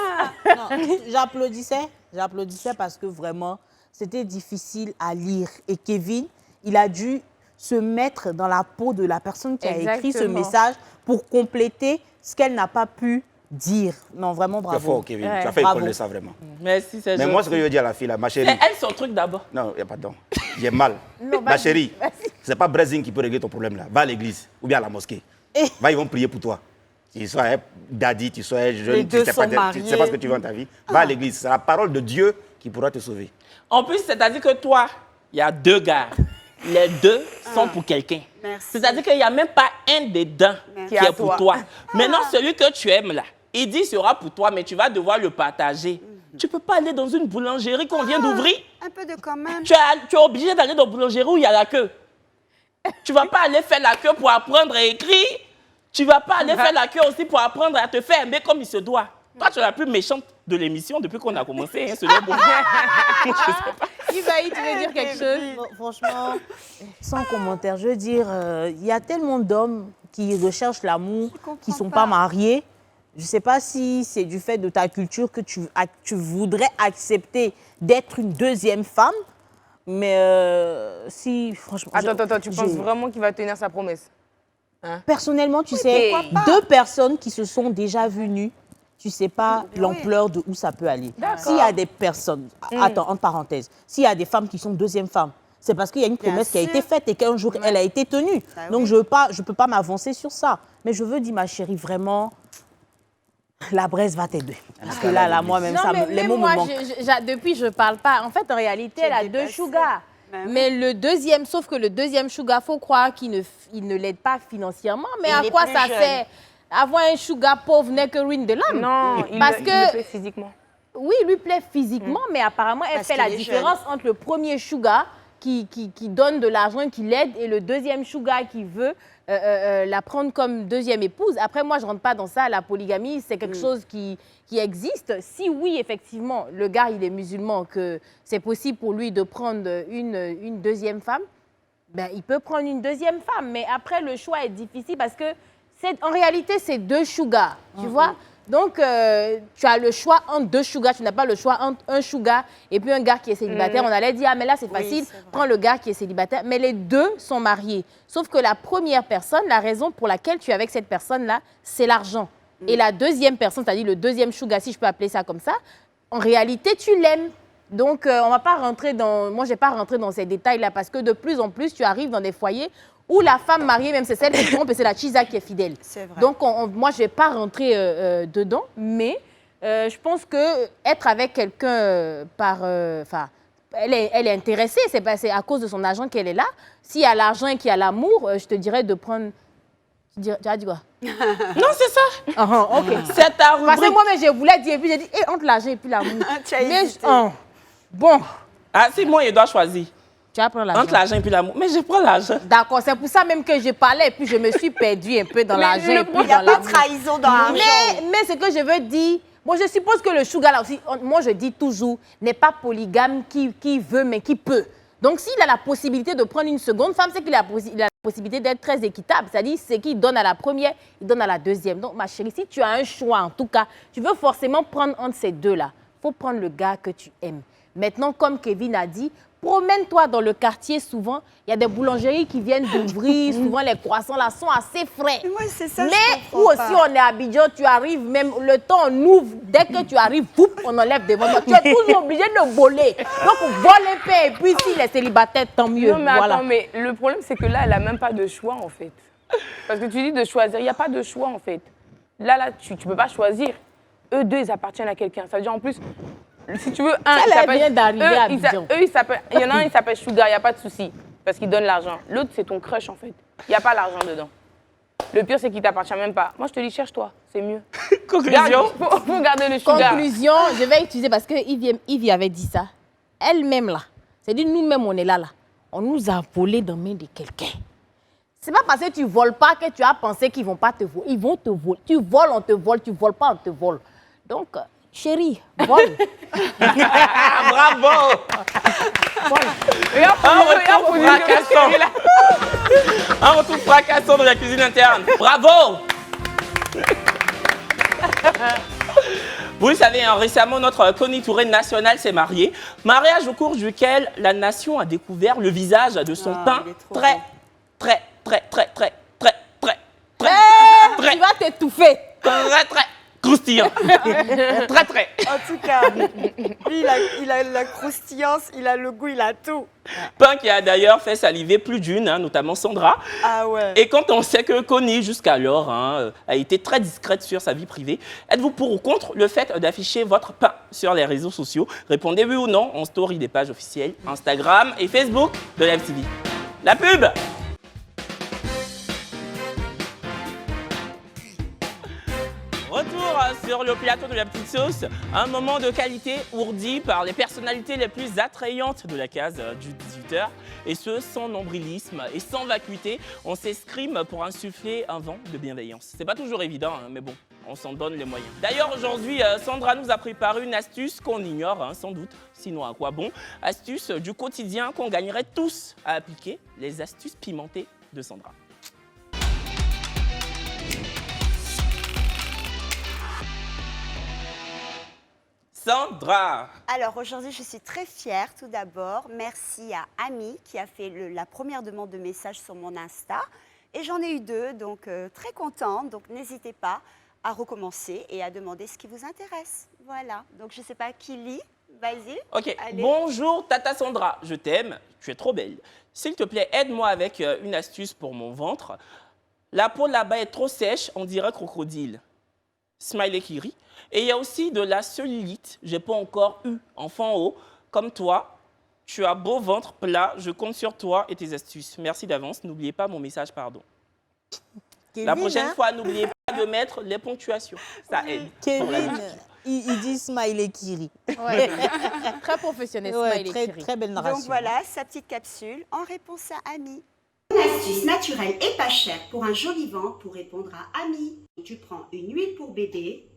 J'applaudissais parce que vraiment, c'était difficile à lire. Et Kevin, il a dû se mettre dans la peau de la personne qui a écrit ce message pour compléter ce qu'elle n'a pas pu dire. Non, vraiment, bravo. C'est fort, Kevin. Tu as fait école de ça, vraiment. Merci, c'est Mais moi, ce que je veux dire à la fille, là, ma chérie... C'est elle son truc d'abord. Non, pardon. J'ai mal. Non, ma chérie, c'est pas Brazing qui peut régler ton problème, là. Va à l'église ou bien à la mosquée. Va, ils vont prier pour toi. Tu sois daddy, tu sois jeune, tu ne sais pas ce que tu veux dans ta vie. Va à l'église. C'est la parole de Dieu qui pourra te sauver. En plus, c'est-à-dire que toi, il y a deux gars. Les deux sont pour quelqu'un. C'est-à-dire qu'il n'y a même pas un des dents qui est pour toi. Maintenant, celui que tu aimes là, il dit sera pour toi, mais tu vas devoir le partager. Tu ne peux pas aller dans une boulangerie qu'on vient d'ouvrir. Un peu de quand même. Tu es obligé d'aller dans une boulangerie où il y a la queue. Tu ne vas pas aller faire la queue pour apprendre à écrire. Tu ne vas pas aller faire la queue aussi pour apprendre à te faire aimer comme il se doit. Toi, tu es la plus méchante de l'émission depuis qu'on a commencé. Hein, je sais pas. Isaïe, tu veux dire quelque chose? Non, franchement, sans commentaire. Je veux dire, il y a tellement d'hommes qui recherchent l'amour, qui ne sont pas mariés. Je ne sais pas si c'est du fait de ta culture que tu voudrais accepter d'être une deuxième femme. Mais si, franchement... Attends, tu penses vraiment qu'il va tenir sa promesse? Personnellement, tu sais, deux personnes qui se sont déjà vues nues, tu ne sais pas l'ampleur de où ça peut aller. S'il y a des personnes, attends, entre parenthèses, s'il y a des femmes qui sont deuxième femmes, c'est parce qu'il y a une promesse qui a été faite et qu'un jour, elle a été tenue. Donc, je ne peux pas m'avancer sur ça. Mais je veux dire, ma chérie, vraiment, la braise va t'aider. Parce que là, moi-même, les mots me manquent. Depuis, je ne parle pas. En fait, en réalité, elle a deux sugars. Mais le deuxième, sauf que le deuxième sugar, il faut croire qu'il ne l'aide pas financièrement. Mais à quoi ça sert? Avoir un sugar pauvre n'est que ruine de l'âme. Non, il lui plaît physiquement. Oui, il lui plaît physiquement, mais apparemment, elle fait la différence entre le premier sugar qui donne de l'argent, qui l'aide, et le deuxième sugar qui veut la prendre comme deuxième épouse. Après, moi, je ne rentre pas dans ça. La polygamie, c'est quelque chose qui existe. Si oui, effectivement, le gars, il est musulman, que c'est possible pour lui de prendre une deuxième femme, ben, il peut prendre une deuxième femme. Mais après, le choix est difficile parce que en réalité, c'est deux sugars, tu vois. Donc, tu as le choix entre deux sugars. Tu n'as pas le choix entre un sugar et puis un gars qui est célibataire. On allait dire, ah, mais là, c'est facile, prends le gars qui est célibataire. Mais les deux sont mariés. Sauf que la première personne, la raison pour laquelle tu es avec cette personne-là, c'est l'argent. Et la deuxième personne, c'est-à-dire le deuxième sugar, si je peux appeler ça comme ça, en réalité, tu l'aimes. Donc, on ne va pas rentrer dans... Moi, je n'ai pas rentré dans ces détails-là parce que de plus en plus, tu arrives dans des foyers où la femme mariée, même c'est celle qui trompe et c'est la chisa qui est fidèle. C'est vrai. Donc, moi, je ne vais pas rentrer dedans, mais je pense qu'être avec quelqu'un elle est intéressée, c'est à cause de son argent qu'elle est là. S'il y a l'argent et qu'il y a l'amour, je te dirais de prendre... Tu as dit quoi? Non, c'est ça. Ok. C'est ta rubrique. Parce que moi, je voulais dire, et puis j'ai dit, entre l'argent et puis l'amour. Bon. Ah, si moi, je dois choisir. Tu vas prendre l'argent. Entre l'argent et puis l'amour. Mais je prends l'argent. D'accord, c'est pour ça même que je parlais et puis je me suis perdue un peu dans l'argent et puis dans l'amour. Il n'y a pas de trahison dans l'argent. Mais ce que je veux dire, bon, je suppose que le sugar là aussi, moi je dis toujours, n'est pas polygame qui veut mais qui peut. Donc s'il a la possibilité de prendre une seconde femme, c'est qu'il a la possibilité d'être très équitable. C'est-à-dire, c'est qu'il donne à la première, il donne à la deuxième. Donc ma chérie, si tu as un choix en tout cas, tu veux forcément prendre entre ces deux-là. Il faut prendre le gars que tu aimes. Maintenant, comme Kevin a dit, promène-toi dans le quartier souvent. Il y a des boulangeries qui viennent d'ouvrir. Souvent, les croissants là sont assez frais. Ouais, c'est ça, mais ou aussi, on est à Abidjan, tu arrives, même le temps, on ouvre. Dès que tu arrives, on enlève devant toi. Tu es toujours obligé de voler. Donc, vole un peu. Et puis, s'il est célibataire, tant mieux. Non, mais attends, mais le problème, c'est que là, elle n'a même pas de choix, en fait. Parce que tu dis de choisir. Il n'y a pas de choix, en fait. Là, tu ne peux pas choisir. Eux deux, ils appartiennent à quelqu'un. Ça veut dire, en plus... Si tu veux, vient d'arriver à Abidjan. Il y en a un, il s'appelle Sugar, il n'y a pas de souci, parce qu'il donne l'argent. L'autre, c'est ton crush, en fait. Il n'y a pas l'argent dedans. Le pire, c'est qu'il ne t'appartient même pas. Moi, je te dis, cherche-toi, c'est mieux. Conclusion. Faut garder le sugar. Conclusion, je vais utiliser, parce que Yves avait dit ça. Elle-même, là, c'est-à-dire nous-mêmes, on est là. On nous a volé dans la main de quelqu'un. C'est pas parce que tu ne voles pas que tu as pensé qu'ils ne vont pas te voler. Ils vont te voler. Tu voles, on te vole. Tu ne voles pas, on te vole. Donc... Chérie, vole. Bravo. Un retour fracassant dans la cuisine interne. Bravo. Vous le savez, récemment, notre connituré national s'est marié. Mariage au cours duquel la nation a découvert le visage de son pain très tu vas t'étouffer. Très croustillant. Très. En tout cas, lui, il a la croustillance, il a le goût, il a tout. Pain qui a d'ailleurs fait saliver plus d'une, notamment Sandra. Ah ouais. Et quand on sait que Connie, jusqu'alors, a été très discrète sur sa vie privée, êtes-vous pour ou contre le fait d'afficher votre pain sur les réseaux sociaux? Répondez oui ou non en story des pages officielles Instagram et Facebook de Live TV. La pub! Retour sur le plateau de la petite sauce, un moment de qualité ourdi par les personnalités les plus attrayantes de la case du 18h, et ce sans nombrilisme et sans vacuité. On s'escrime pour insuffler un vent de bienveillance. C'est pas toujours évident, mais bon, on s'en donne les moyens. D'ailleurs, aujourd'hui, Sandra nous a préparé une astuce qu'on ignore, sans doute, sinon à quoi bon? Astuce du quotidien qu'on gagnerait tous à appliquer, les astuces pimentées de Sandra. Sandra. Alors aujourd'hui, je suis très fière tout d'abord. Merci à Ami qui a fait la première demande de message sur mon Insta. Et j'en ai eu 2, donc très contente. Donc n'hésitez pas à recommencer et à demander ce qui vous intéresse. Voilà. Donc je ne sais pas qui lit. Vas-y. Ok. Allez. Bonjour Tata Sandra, je t'aime, tu es trop belle. S'il te plaît, aide-moi avec une astuce pour mon ventre. La peau là-bas est trop sèche, on dirait crocodile. Smiley qui rit. Et il y a aussi de la cellulite. J'ai pas encore eu enfant haut. Comme toi, tu as beau ventre plat. Je compte sur toi et tes astuces. Merci d'avance. N'oubliez pas mon message, pardon. Kevin, La prochaine hein? fois, n'oubliez pas de mettre les ponctuations. Ça aide. Kevin, il dit smiley qui rit. Ouais. Très professionnel, Ouais, smiley très, qui rit. très belle narration. Donc voilà, sa petite capsule en réponse à Ami. Une astuce naturelle et pas chère pour un joli ventre pour répondre à Ami. Tu prends une huile pour bébé,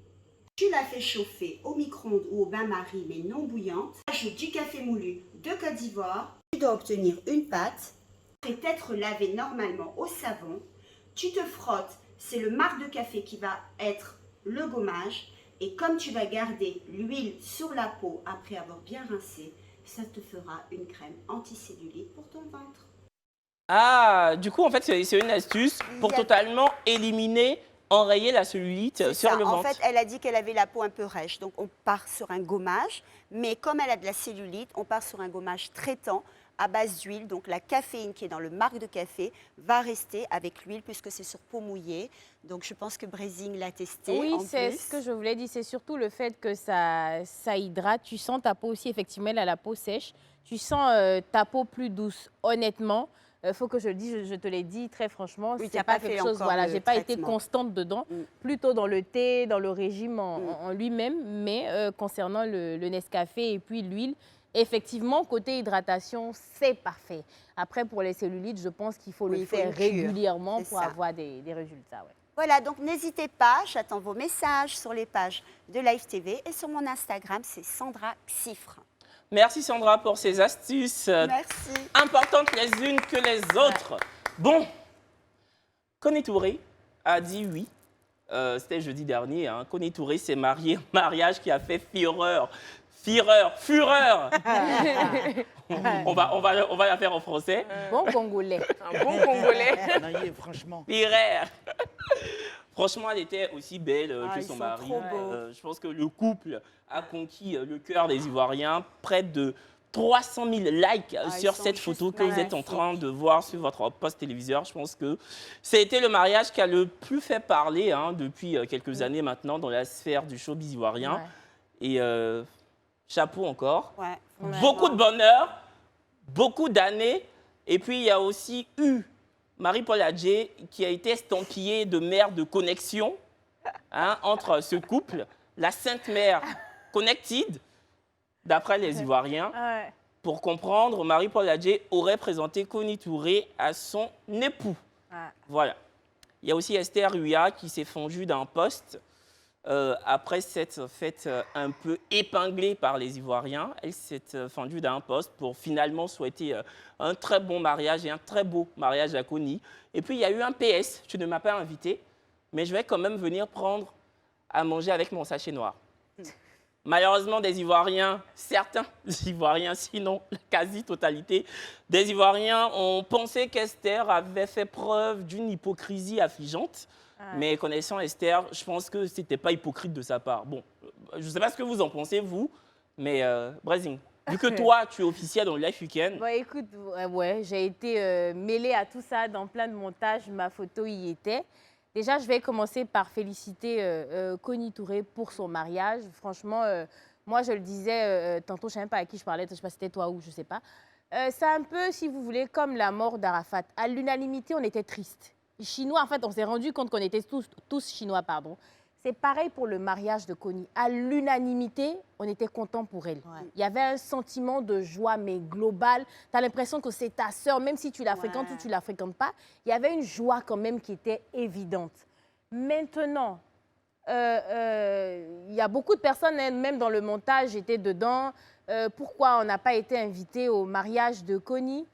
tu la fais chauffer au micro-ondes ou au bain-marie mais non bouillante. Ajoute du café moulu de Côte d'Ivoire. Tu dois obtenir une pâte. Après t'être lavé normalement au savon, tu te frottes. C'est le marc de café qui va être le gommage. Et comme tu vas garder l'huile sur la peau après avoir bien rincé, ça te fera une crème anticellulite pour ton ventre. Ah, du coup, en fait, c'est une astuce pour totalement éliminer, enrayer la cellulite sur le ventre. En fait, elle a dit qu'elle avait la peau un peu rêche, donc on part sur un gommage. Mais comme elle a de la cellulite, on part sur un gommage traitant à base d'huile. Donc la caféine qui est dans le marc de café va rester avec l'huile puisque c'est sur peau mouillée. Donc je pense que Brézing l'a testé. Oui, en c'est plus. ce que je voulais dire. C'est surtout le fait que ça hydrate. Tu sens ta peau aussi, effectivement, elle a la peau sèche. Tu sens ta peau plus douce. Honnêtement, il faut que je le dise, je te l'ai dit très franchement, Oui, c'est t'as pas pas quelque fait chose, encore voilà, le j'ai pas été traitement. constante dedans, plutôt dans le thé, dans le régime en lui-même, mais concernant le Nescafé et puis l'huile, effectivement, côté hydratation, c'est parfait. Après, pour les cellulites, je pense qu'il faut Oui, le il faut faire une cure, régulièrement c'est pour ça. avoir des résultats. Ouais. Voilà, donc n'hésitez pas, j'attends vos messages sur les pages de Live TV et sur mon Instagram, c'est Sandra Xifre. Merci Sandra pour ces astuces Merci. importantes les unes que les autres. Bon, Connie Touré a dit oui. C'était jeudi dernier. Hein. Connie Touré s'est mariée, mariage qui a fait fureur. on va la faire en français. Bon Congolais. Un bon Congolais. Franchement. Fureur. Franchement, elle était aussi belle que ils son sont mari. trop beaux. Je pense que le couple a conquis le cœur des Ivoiriens. Près de 300 000 likes sur sont cette juste photo que vous êtes en magnifiques. train de voir sur votre poste téléviseur. Je pense que ça a été le mariage qui a le plus fait parler depuis quelques années maintenant dans la sphère du showbiz ivoirien. Ouais. Et chapeau encore. Ouais, Beaucoup de bonheur, beaucoup d'années. Et puis, il y a aussi eu Marie-Paul Adjé qui a été estampillée de mère de connexion entre ce couple, la Sainte Mère Connected, d'après les Ivoiriens. Ouais. Pour comprendre, Marie-Paul Adjé aurait présenté Connie Touré à son époux. Ouais. Voilà. Il y a aussi Esther Huya qui s'est fondue d'un poste après s'être faite un peu épinglée par les Ivoiriens. Elle s'est fendue d'un poste pour finalement souhaiter un très bon mariage et un très beau mariage à Connie. Et puis, il y a eu un PS. Tu ne m'as pas invité, mais je vais quand même venir prendre à manger avec mon sachet noir. Malheureusement, des Ivoiriens, certains Ivoiriens, sinon la quasi-totalité des Ivoiriens ont pensé qu'Esther avait fait preuve d'une hypocrisie affligeante. Mais connaissant Esther, je pense que ce n'était pas hypocrite de sa part. Bon, je ne sais pas ce que vous en pensez, vous, mais Brézing, vu que toi, tu es officiel dans le Life Weekend. Bon, écoute, ouais, j'ai été mêlée à tout ça dans plein de montages. Ma photo y était. Déjà, je vais commencer par féliciter Connie Touré pour son mariage. Franchement, moi, je le disais tantôt, je ne sais même pas à qui je parlais, je ne sais pas si c'était toi ou je ne sais pas. C'est un peu, si vous voulez, comme la mort d'Arafat. À l'unanimité, on était tristes. Chinois, en fait, on s'est rendu compte qu'on était tous chinois, pardon. C'est pareil pour le mariage de Connie. À l'unanimité, on était contents pour elle. Ouais. Il y avait un sentiment de joie, mais global. Tu as l'impression que c'est ta sœur, même si tu la fréquentes ou tu la fréquentes pas. Il y avait une joie quand même qui était évidente. Maintenant, il y a beaucoup de personnes, même dans le montage, étaient dedans. Pourquoi on n'a pas été invité au mariage de Connie?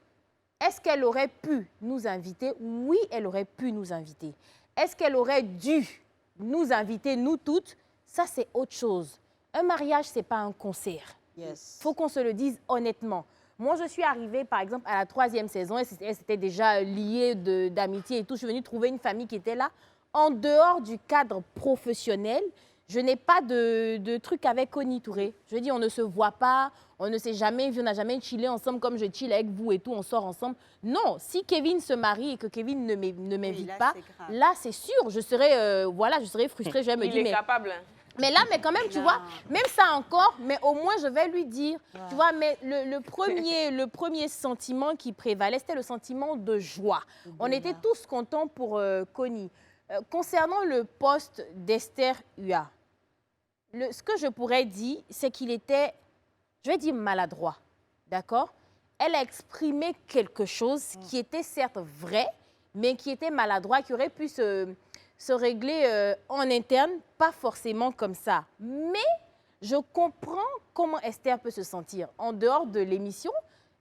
Est-ce qu'elle aurait pu nous inviter? Oui, elle aurait pu nous inviter. Est-ce qu'elle aurait dû nous inviter, nous toutes? Ça, c'est autre chose. Un mariage, ce n'est pas un concert. Il faut qu'on se le dise honnêtement. Moi, je suis arrivée, par exemple, à la 3e saison, et elle s'était déjà liée d'amitié et tout. Je suis venue trouver une famille qui était là. En dehors du cadre professionnel, je n'ai pas de truc avec Connie Touré. Je veux dire, on ne se voit pas, on ne s'est jamais vu, on n'a jamais chillé ensemble comme je chill avec vous et tout, on sort ensemble. Non, si Kevin se marie et que Kevin ne m'invite pas, là, c'est sûr, je serais, je serais frustrée. Je vais me dire, Il est capable. Hein. Mais là, mais quand même, tu vois, même ça encore, mais au moins, je vais lui dire, tu vois, mais le premier sentiment qui prévalait, c'était le sentiment de joie. On était tous contents pour Connie. Concernant le poste d'Esther Hua, ce que je pourrais dire, c'est qu'il était, je vais dire maladroit, d'accord? Elle a exprimé quelque chose qui était certes vrai, mais qui était maladroit, qui aurait pu se régler en interne, pas forcément comme ça. Mais je comprends comment Esther peut se sentir. En dehors de l'émission,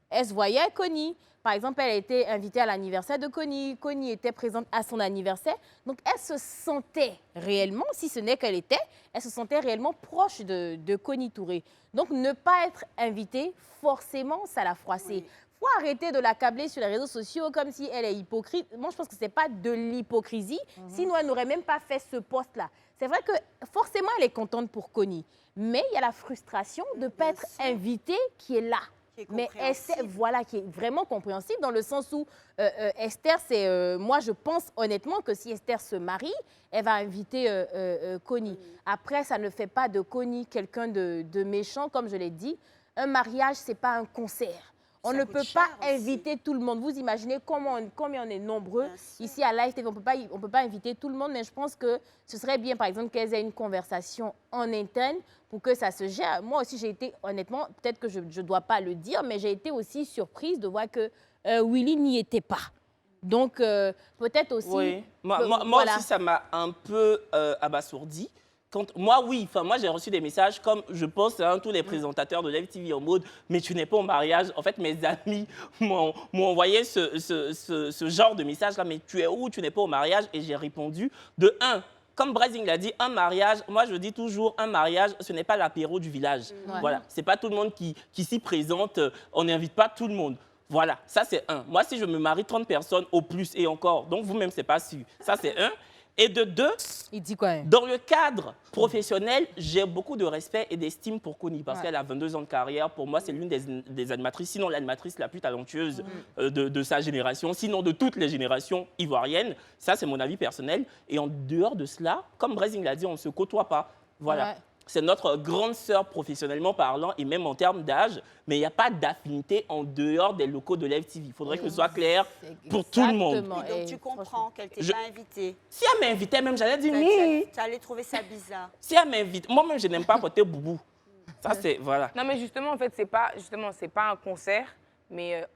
elle se voyait Connie. Par exemple, elle a été invitée à l'anniversaire de Connie. Connie était présente à son anniversaire. Donc, elle se sentait réellement, si ce n'est qu'elle était, elle se sentait réellement proche de Connie Touré. Donc, ne pas être invitée, forcément, ça l'a froissée. Il faut arrêter de l'accabler sur les réseaux sociaux comme si elle est hypocrite. Moi, je pense que ce n'est pas de l'hypocrisie. Sinon, elle n'aurait même pas fait ce poste-là. C'est vrai que forcément, elle est contente pour Connie. Mais il y a la frustration de ne pas être invitée qui est là. Mais Esther, voilà, qui est vraiment compréhensible dans le sens où Esther, c'est, moi, je pense honnêtement que si Esther se marie, elle va inviter Connie. Après, ça ne fait pas de Connie quelqu'un de méchant, comme je l'ai dit. Un mariage, ce n'est pas un concert. On ne peut pas inviter tout le monde. Vous imaginez combien on est nombreux ici à Live TV. On ne peut pas inviter tout le monde, mais je pense que ce serait bien, par exemple, qu'elles aient une conversation en interne pour que ça se gère. Moi aussi, j'ai été, honnêtement, peut-être que je ne dois pas le dire, mais j'ai été aussi surprise de voir que Willy n'y était pas. Donc, peut-être aussi... Oui. Moi aussi, ça m'a un peu abasourdi. Moi, j'ai reçu des messages comme, je pense, tous les présentateurs de Live TV en mode « mais tu n'es pas au mariage ». En fait, mes amis m'ont envoyé ce genre de message-là « mais tu es où? Tu n'es pas au mariage ?» Et j'ai répondu de un. Comme Brazing l'a dit, un mariage, moi je dis toujours, un mariage, ce n'est pas l'apéro du village. Voilà, c'est pas tout le monde qui s'y présente, on n'invite pas tout le monde. Voilà, ça c'est un. Moi, si je me marie 30 personnes au plus et encore, donc vous-même, c'est pas sûr. Ça c'est un. Et de deux, il dit quoi, dans le cadre professionnel, j'ai beaucoup de respect et d'estime pour Connie parce qu'elle a 22 ans de carrière. Pour moi, c'est l'une des animatrices, sinon l'animatrice la plus talentueuse de sa génération, sinon de toutes les générations ivoiriennes. Ça, c'est mon avis personnel. Et en dehors de cela, comme Brazing l'a dit, on ne se côtoie pas. Voilà. Ouais. C'est notre grande sœur professionnellement parlant et même en termes d'âge, mais il n'y a pas d'affinité en dehors des locaux de Live TV. Il faudrait que ce soit clair pour tout le monde. Et donc tu comprends qu'elle ne t'ait pas invitée. Si elle m'invitait même, j'allais dire tu allais trouver ça bizarre. Si elle m'invite, moi-même je n'aime pas porter boubou. Ça c'est, voilà. Non mais justement, en fait, c'est pas un concert, mais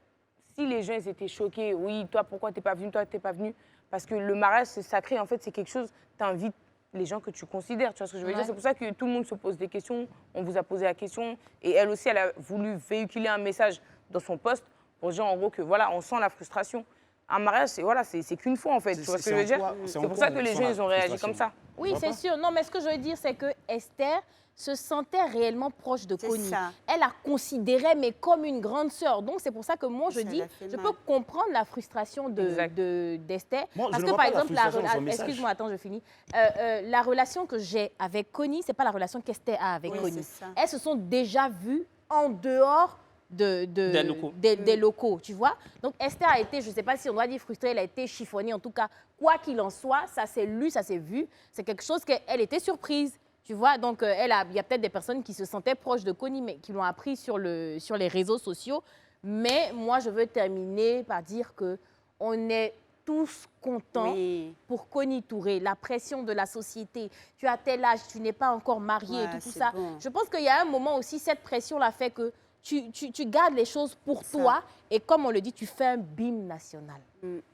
si les gens ils étaient choqués, oui, toi pourquoi t'es pas venu, toi t'es pas venu, parce que le mariage c'est sacré, en fait c'est quelque chose, t'invites les gens que tu considères, tu vois ce que je veux dire? C'est pour ça que tout le monde se pose des questions, on vous a posé la question, et elle aussi, elle a voulu véhiculer un message dans son poste pour dire en gros que voilà, on sent la frustration. Un mariage, c'est qu'une fois en fait, tu vois ce que je veux dire? C'est pour ça que les gens, ils ont réagi comme ça. Oui, c'est sûr. Non, mais ce que je veux dire, c'est que Esther se sentait réellement proche de Connie. Elle la considérait, mais comme une grande sœur. Donc, c'est pour ça que moi, je dis, je peux comprendre la frustration d'Esther. Parce que, par exemple, excuse-moi, attends, je finis. La relation que j'ai avec Connie, ce n'est pas la relation qu'Esther a avec Connie. Elles se sont déjà vues en dehors des locaux, tu vois. Donc, Esther a été, je ne sais pas si on doit dire frustrée, elle a été chiffonnée. En tout cas, quoi qu'il en soit, ça s'est lu, ça s'est vu. C'est quelque chose qu'elle était surprise. Tu vois, donc il y a peut-être des personnes qui se sentaient proches de Connie, mais qui l'ont appris sur les réseaux sociaux. Mais moi, je veux terminer par dire qu'on est tous contents pour Connie Touré. La pression de la société. Tu as tel âge, tu n'es pas encore marié et tout ça. Bon. Je pense qu'il y a un moment aussi, cette pression-là fait que tu gardes les choses pour toi. Et comme on le dit, tu fais un bim national.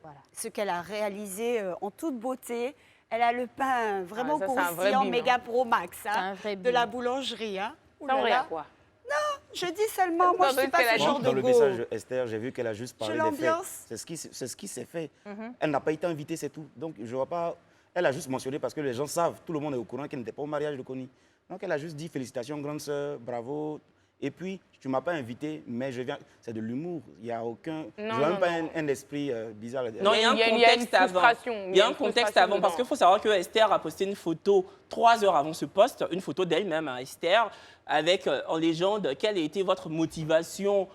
Voilà. Ce qu'elle a réalisé en toute beauté. Elle a le pain vraiment croustillant, méga pro max, de la boulangerie. Hein. Ça, on regarde quoi? Non, je dis seulement, moi je ne suis pas ce genre de go. Dans le message de Esther, j'ai vu qu'elle a juste parlé des faits. C'est ce qui s'est fait. Elle n'a pas été invitée, c'est tout. Donc, je vois pas... Elle a juste mentionné parce que les gens savent, tout le monde est au courant qu'elle n'était pas au mariage de Connie. Donc, elle a juste dit félicitations, grande sœur, bravo. Et puis, tu ne m'as pas invité, mais je viens. C'est de l'humour. Il n'y a aucun. Je Non, vois même non, pas non. un esprit bizarre. Non, il y a un contexte avant. Il y a un contexte avant, parce qu'il faut savoir que Esther a posté une photo 3 heures avant ce post, une photo d'elle-même, hein, Esther, avec en légende quelle a été votre motivation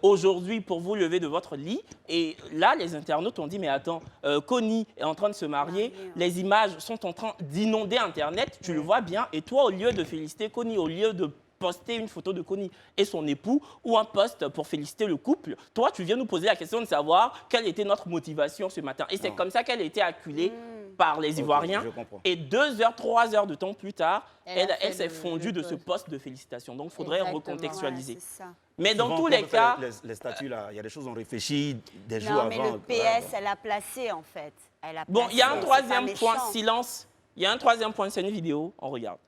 aujourd'hui pour vous lever de votre lit. Et là, les internautes ont dit, mais attends, Connie est en train de se marier, les images sont en train d'inonder Internet, tu le vois bien, et toi, au lieu de féliciter Connie, au lieu de poster une photo de Connie et son époux ou un post pour féliciter le couple, toi, tu viens nous poser la question de savoir quelle était notre motivation ce matin. Et c'est comme ça qu'elle a été acculée par les Ivoiriens. Et 2 heures, 3 heures de temps plus tard, elle s'est fondue de ce post de félicitations. Donc, il faudrait recontextualiser. Mais dans tous les cas... Les statuts, là, il y a des choses on réfléchit des jours Non, avant. mais le PS, elle a placé, en fait. Bon, il y a un troisième point, silence. Il y a un troisième point, c'est une vidéo, on regarde.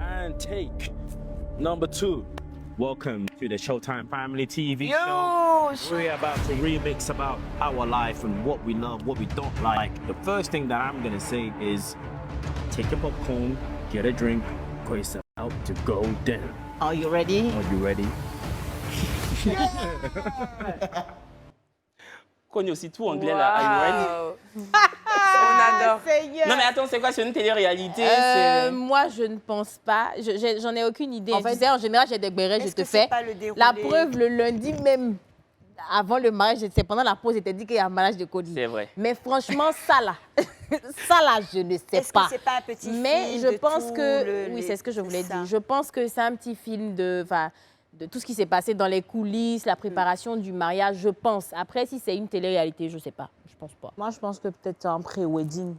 And take number 2. Welcome to the Showtime Family TV show. We're about to remix about our life and what we love, what we don't like. The first thing that I'm going to say is take your popcorn, get a drink, pour yourself out to go down. Are you ready? Are you ready? Connie aussi tout anglais là. Are you ready? On adore. Non mais attends, c'est quoi? C'est une télé-réalité? Moi, je ne pense pas. J'en ai aucune idée. En fait, en général, j'ai des bérets, je te fais. La preuve, le lundi même, avant le mariage, c'est pendant la pause, j'étais dit qu'il y a un mariage de Connie. C'est vrai. Mais franchement, ça là, je ne sais pas. Est-ce que c'est pas un petit film? Mais je pense tout que, oui, c'est ce que je voulais dire. Je pense que c'est un petit film de tout ce qui s'est passé dans les coulisses, la préparation du mariage, je pense. Après, si c'est une télé-réalité, je ne sais pas. Je pense pas. Moi, je pense que peut-être un pré-wedding.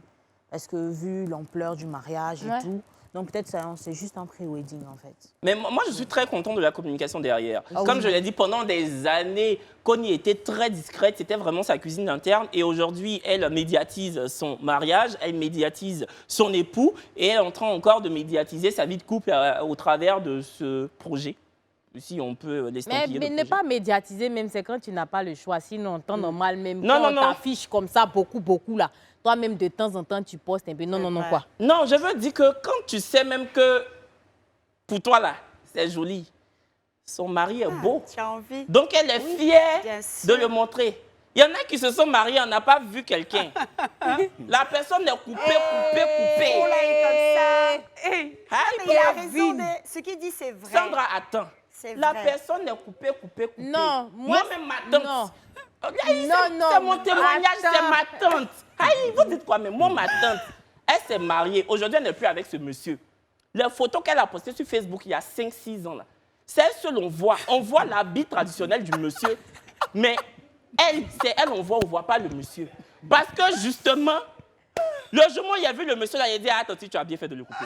Parce que vu l'ampleur du mariage et tout, donc peut-être c'est juste un pré-wedding en fait. Mais moi, je suis très content de la communication derrière. Ah Comme oui. je l'ai dit, pendant des années, Connie était très discrète, c'était vraiment sa cuisine interne. Et aujourd'hui, elle médiatise son mariage, elle médiatise son époux, et elle est en train encore de médiatiser sa vie de couple au travers de ce projet. Si on peut l'estampiller. Mais ne pas médiatiser, même c'est quand tu n'as pas le choix. Sinon, en temps normal, même Non, quand non, on non. t'affiche comme ça, beaucoup là. Toi-même, de temps en temps, tu postes un peu. Non, quoi. Non, je veux dire que quand tu sais même que pour toi là, c'est joli, son mari est beau. Tu as envie. Donc elle est fière de le montrer. Il y en a qui se sont mariés, on n'a pas vu quelqu'un. La personne est coupée. Oh là, il est comme ça. Hey, Mais il a raison. Ce qu'il dit, c'est vrai. Sandra, attends. La vrai. personne est coupée. Non, moi-même, ma tante. Non. C'est mon témoignage, attends. c'est ma tante. Hey, vous dites quoi? Mais moi, ma tante, elle s'est mariée. Aujourd'hui, elle n'est plus avec ce monsieur. Les photos qu'elle a postées sur Facebook il y a 5-6 ans, là, c'est elle seule, on voit. On voit l'habit traditionnel du monsieur. Mais elle, c'est elle, on voit pas le monsieur. Parce que justement, le jour où il a vu le monsieur là, il a dit, ah, Tati, tu as bien fait de le couper.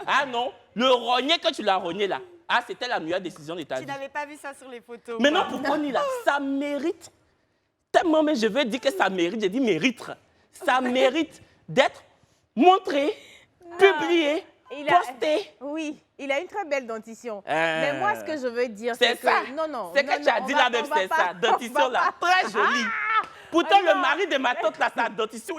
Ah non, le rogner que tu l'as rogné là, ah, c'était la meilleure décision de ta vie. Tu n'avais pas vu ça sur les photos. Mais non, pour Connie là, ça mérite tellement, mais je veux dire que ça mérite, j'ai dit mérite. Ça mérite d'être montré, publié, posté. Oui, il a une très belle dentition. Mais moi, ce que je veux dire, c'est ça. que... Non. C'est que tu as dit là même, c'est ça. Dentition là, très jolie. Pourtant, le mari de ma tante là, sa dentition,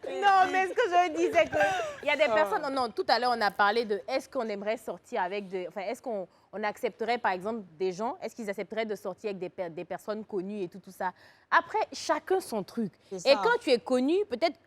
Non, mais ce que je dis, c'est qu'il y a des personnes... Non, tout à l'heure, on a parlé de est-ce qu'on aimerait sortir avec... Enfin, est-ce qu'on accepterait, par exemple, des gens, est-ce qu'ils accepteraient de sortir avec des personnes connues et tout ça. Après, chacun son truc. Et quand tu es connu, peut-être,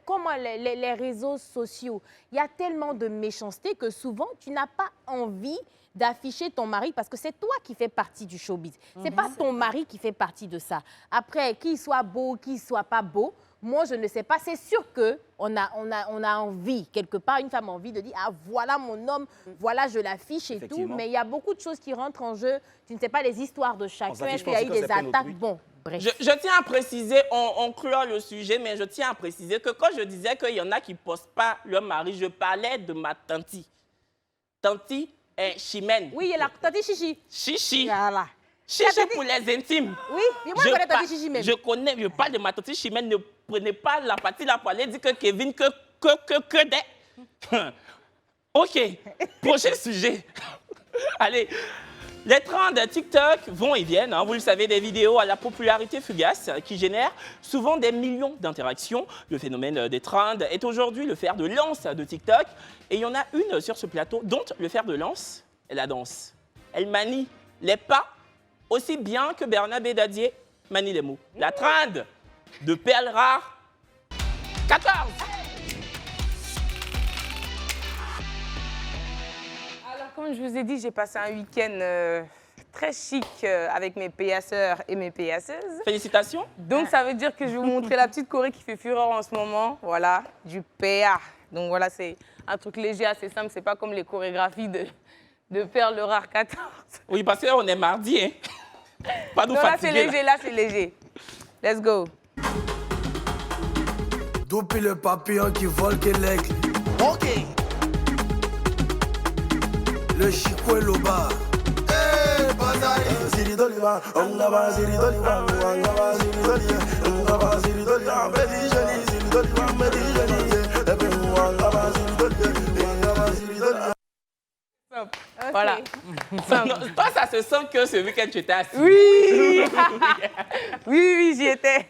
comme les réseaux sociaux, il y a tellement de méchanceté que souvent, tu n'as pas envie d'afficher ton mari parce que c'est toi qui fais partie du showbiz. C'est pas ton mari qui fait partie de ça. Après, qu'il soit beau, qu'il soit pas beau, moi, je ne sais pas. C'est sûr qu'on a envie, quelque part, une femme a envie de dire « Ah, voilà mon homme, voilà, je l'affiche et tout. » Mais il y a beaucoup de choses qui rentrent en jeu. Tu ne sais pas les histoires de chacun. Est-ce qu'il y a eu des attaques? Bon, bref. Je tiens à préciser, on clôt le sujet, mais je tiens à préciser que quand je disais qu'il y en a qui ne postent pas leur mari, je parlais de ma tantie. Tantie est Chimène. Oui, il y a la tantie Chichi. Chichi. Voilà. Chichi pour les intimes. Oui, mais moi, je connais tantie Chichi même. Je parle de ma tantie Chimène. Ne prenez pas la partie là pour aller dire que Kevin, que des... OK, prochain sujet. Allez, Les trends de TikTok vont et viennent, hein, vous le savez, des vidéos à la popularité fugace qui génèrent souvent des millions d'interactions. Le phénomène des trends est aujourd'hui le fer de lance de TikTok. Et il y en a une sur ce plateau dont le fer de lance est la danse. Elle manie les pas aussi bien que Bernabé Dadier manie les mots. La trend de Perle Rare 14. Comme je vous ai dit, j'ai passé un week-end très chic avec mes paillasseurs et mes paillasseuses. Félicitations. Donc, ça veut dire que je vais vous montrer la petite choré qui fait fureur en ce moment. Voilà, du PA. Donc, voilà, c'est un truc léger, assez simple. C'est pas comme les chorégraphies de Perle Rare 14. Oui, parce qu'on est mardi, hein. Pas nous non, fatiguer. Là, c'est léger. Let's go. Depuis le papillon qui vole Québec. Ok. Le chico et l'oba. Eh, bazari. Ziri doliva, ongaba ziri doliva, ongaba ziri doliva, ongaba ziri doliva, medi jeni, ziri doliva, medi jeni, ebe ongaba ziri doliva, ongaba ziri doliva. Voilà. Non, toi, ça se sent que ce week-end, tu étais assis. Oui. oui, j'y étais.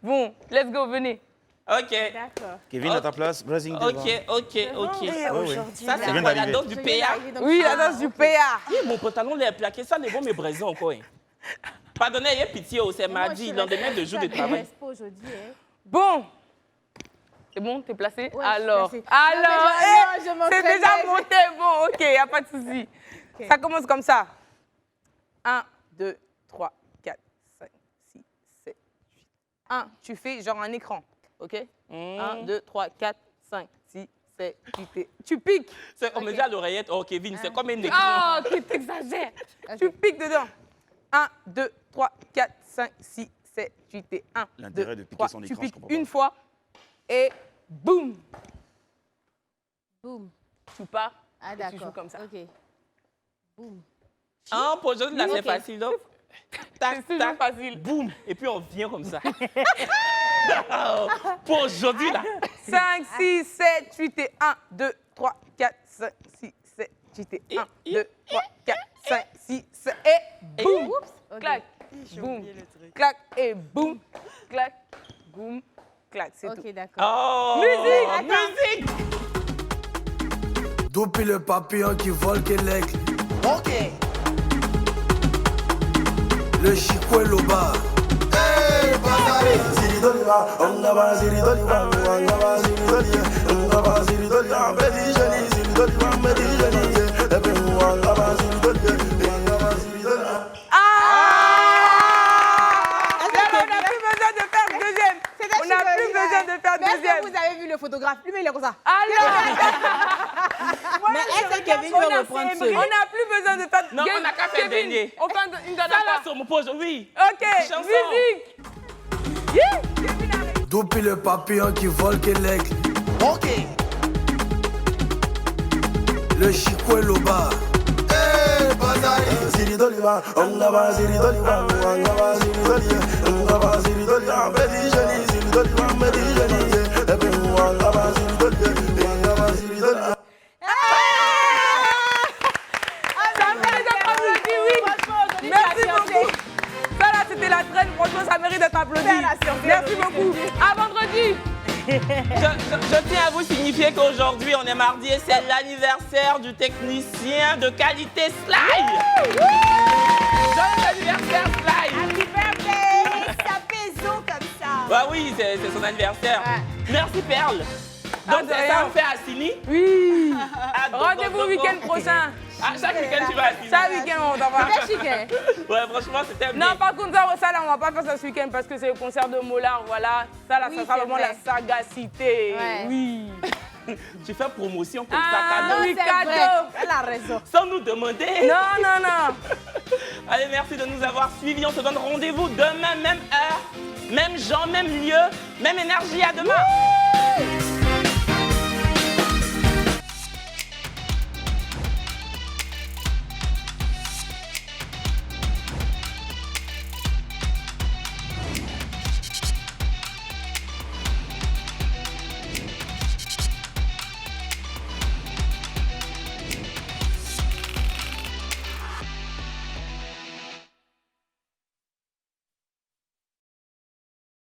Bon, let's go, venez. Ok. D'accord. Kevin, à ta place, Brazing devant. Ok. Ça, c'est vient quoi, la d'arriver. danse du PA? Oui, la danse du PA. Mon pantalon, il est plaqué, ça, les bons mes braisons encore. Pardonnez, ayez pitié, c'est mardi, lendemain de jour de travail. Bon. C'est bon, t'es placé? Ouais, alors, je suis placée. c'est déjà monté. Bon, ok, y a pas de souci. Okay. Ça commence comme ça. 1, 2, 3, 4, 5, 6, 7, 8. 1, tu fais genre un écran. Ok? 1, 2, 3, 4, 5, 6, 7, 8. Tu piques. On me dit à l'oreillette, oh Kevin, c'est comme un écran. Oh, tu t'exagères. Tu piques dedans. 1, 2, 3, 4, 5, 6, 7, 8 et 1, 2, 3. Tu piques une fois et boum. Boum. Tu pars. Ah, et tu joues comme ça. Ok. Boum. Ah, pour aujourd'hui, là, c'est facile. Donc, tac, tac, facile. Boum. Et puis, on vient comme ça. Pour aujourd'hui, là. 5, 6, 7, 8 et 1, 2, 3, 4, 5, 6, 7, 8 et 1, 2, 3, 4, 5, 6, 7 et boum. Clac. Boum. Clac et boum. Clac. Boum. Clac. C'est tout. Ok, d'accord. Oh, musique. Depuis le papillon qui vole Québec. Ok. Le chico et l'oba. Eh, bazari. Ziri doliva, ongaba ziri doliva, ongaba ziri doliva, ongaba ziri doliva, medi jeni, ziri doliva, medi jeni, ebe ongaba ziri doliva, ongaba ziri doliva. On n'a plus besoin de faire deuxième. Vous avez vu le photographe, lui, mais il est comme ça. Mais est-ce que Kevin veut reprendre ce? On n'a plus besoin de faire deuxième. Non, on n'a qu'à faire dernier. On fait une dernière fois. Ça, là, sur mon pose, oui. Ok, musique. Depuis le papillon qui vole Québec. Ok. Le chico et l'oba. Eh, bazari. Ziri doliva, ongaba ziri doliva, ongaba ziri doliva, ongaba ziri doliva, medi jeni, ziri doliva, medi jeni, ebe ongaba ziri doliva, ongaba ziri doliva. Merci beaucoup. Ça là, c'était la traîne. Franchement, ça mérite d'être applaudi. Merci beaucoup. À vendredi. Je tiens à vous signifier qu'aujourd'hui, on est mardi et c'est l'anniversaire du technicien de qualité Sly. Joyeux anniversaire, Sly. Happy birthday. Ça fait zo comme ça. Bah oui, c'est son anniversaire. Merci, Perle. Donc, c'est ça, on fait à Sini? Oui. Rendez-vous le week-end prochain. Ah, chaque week-end, tu vas à Sini? Chaque week-end, on t'en va. C'était chic, hein? Ouais, franchement, c'était bien. Non, par contre, ça, là, on va pas faire ça ce week-end parce que c'est le concert de Mollard, voilà. Ça, là, Oui, ça sera c'est vraiment vrai. la sagacité. Ouais. Oui. Tu fais promotion comme Ah, ça, cadeau. oui, c'est cadeau. vrai. Elle a raison. Sans nous demander. Non. Allez, merci de nous avoir suivis. On se donne rendez-vous demain, même heure, même gens, même lieu, même énergie. À demain.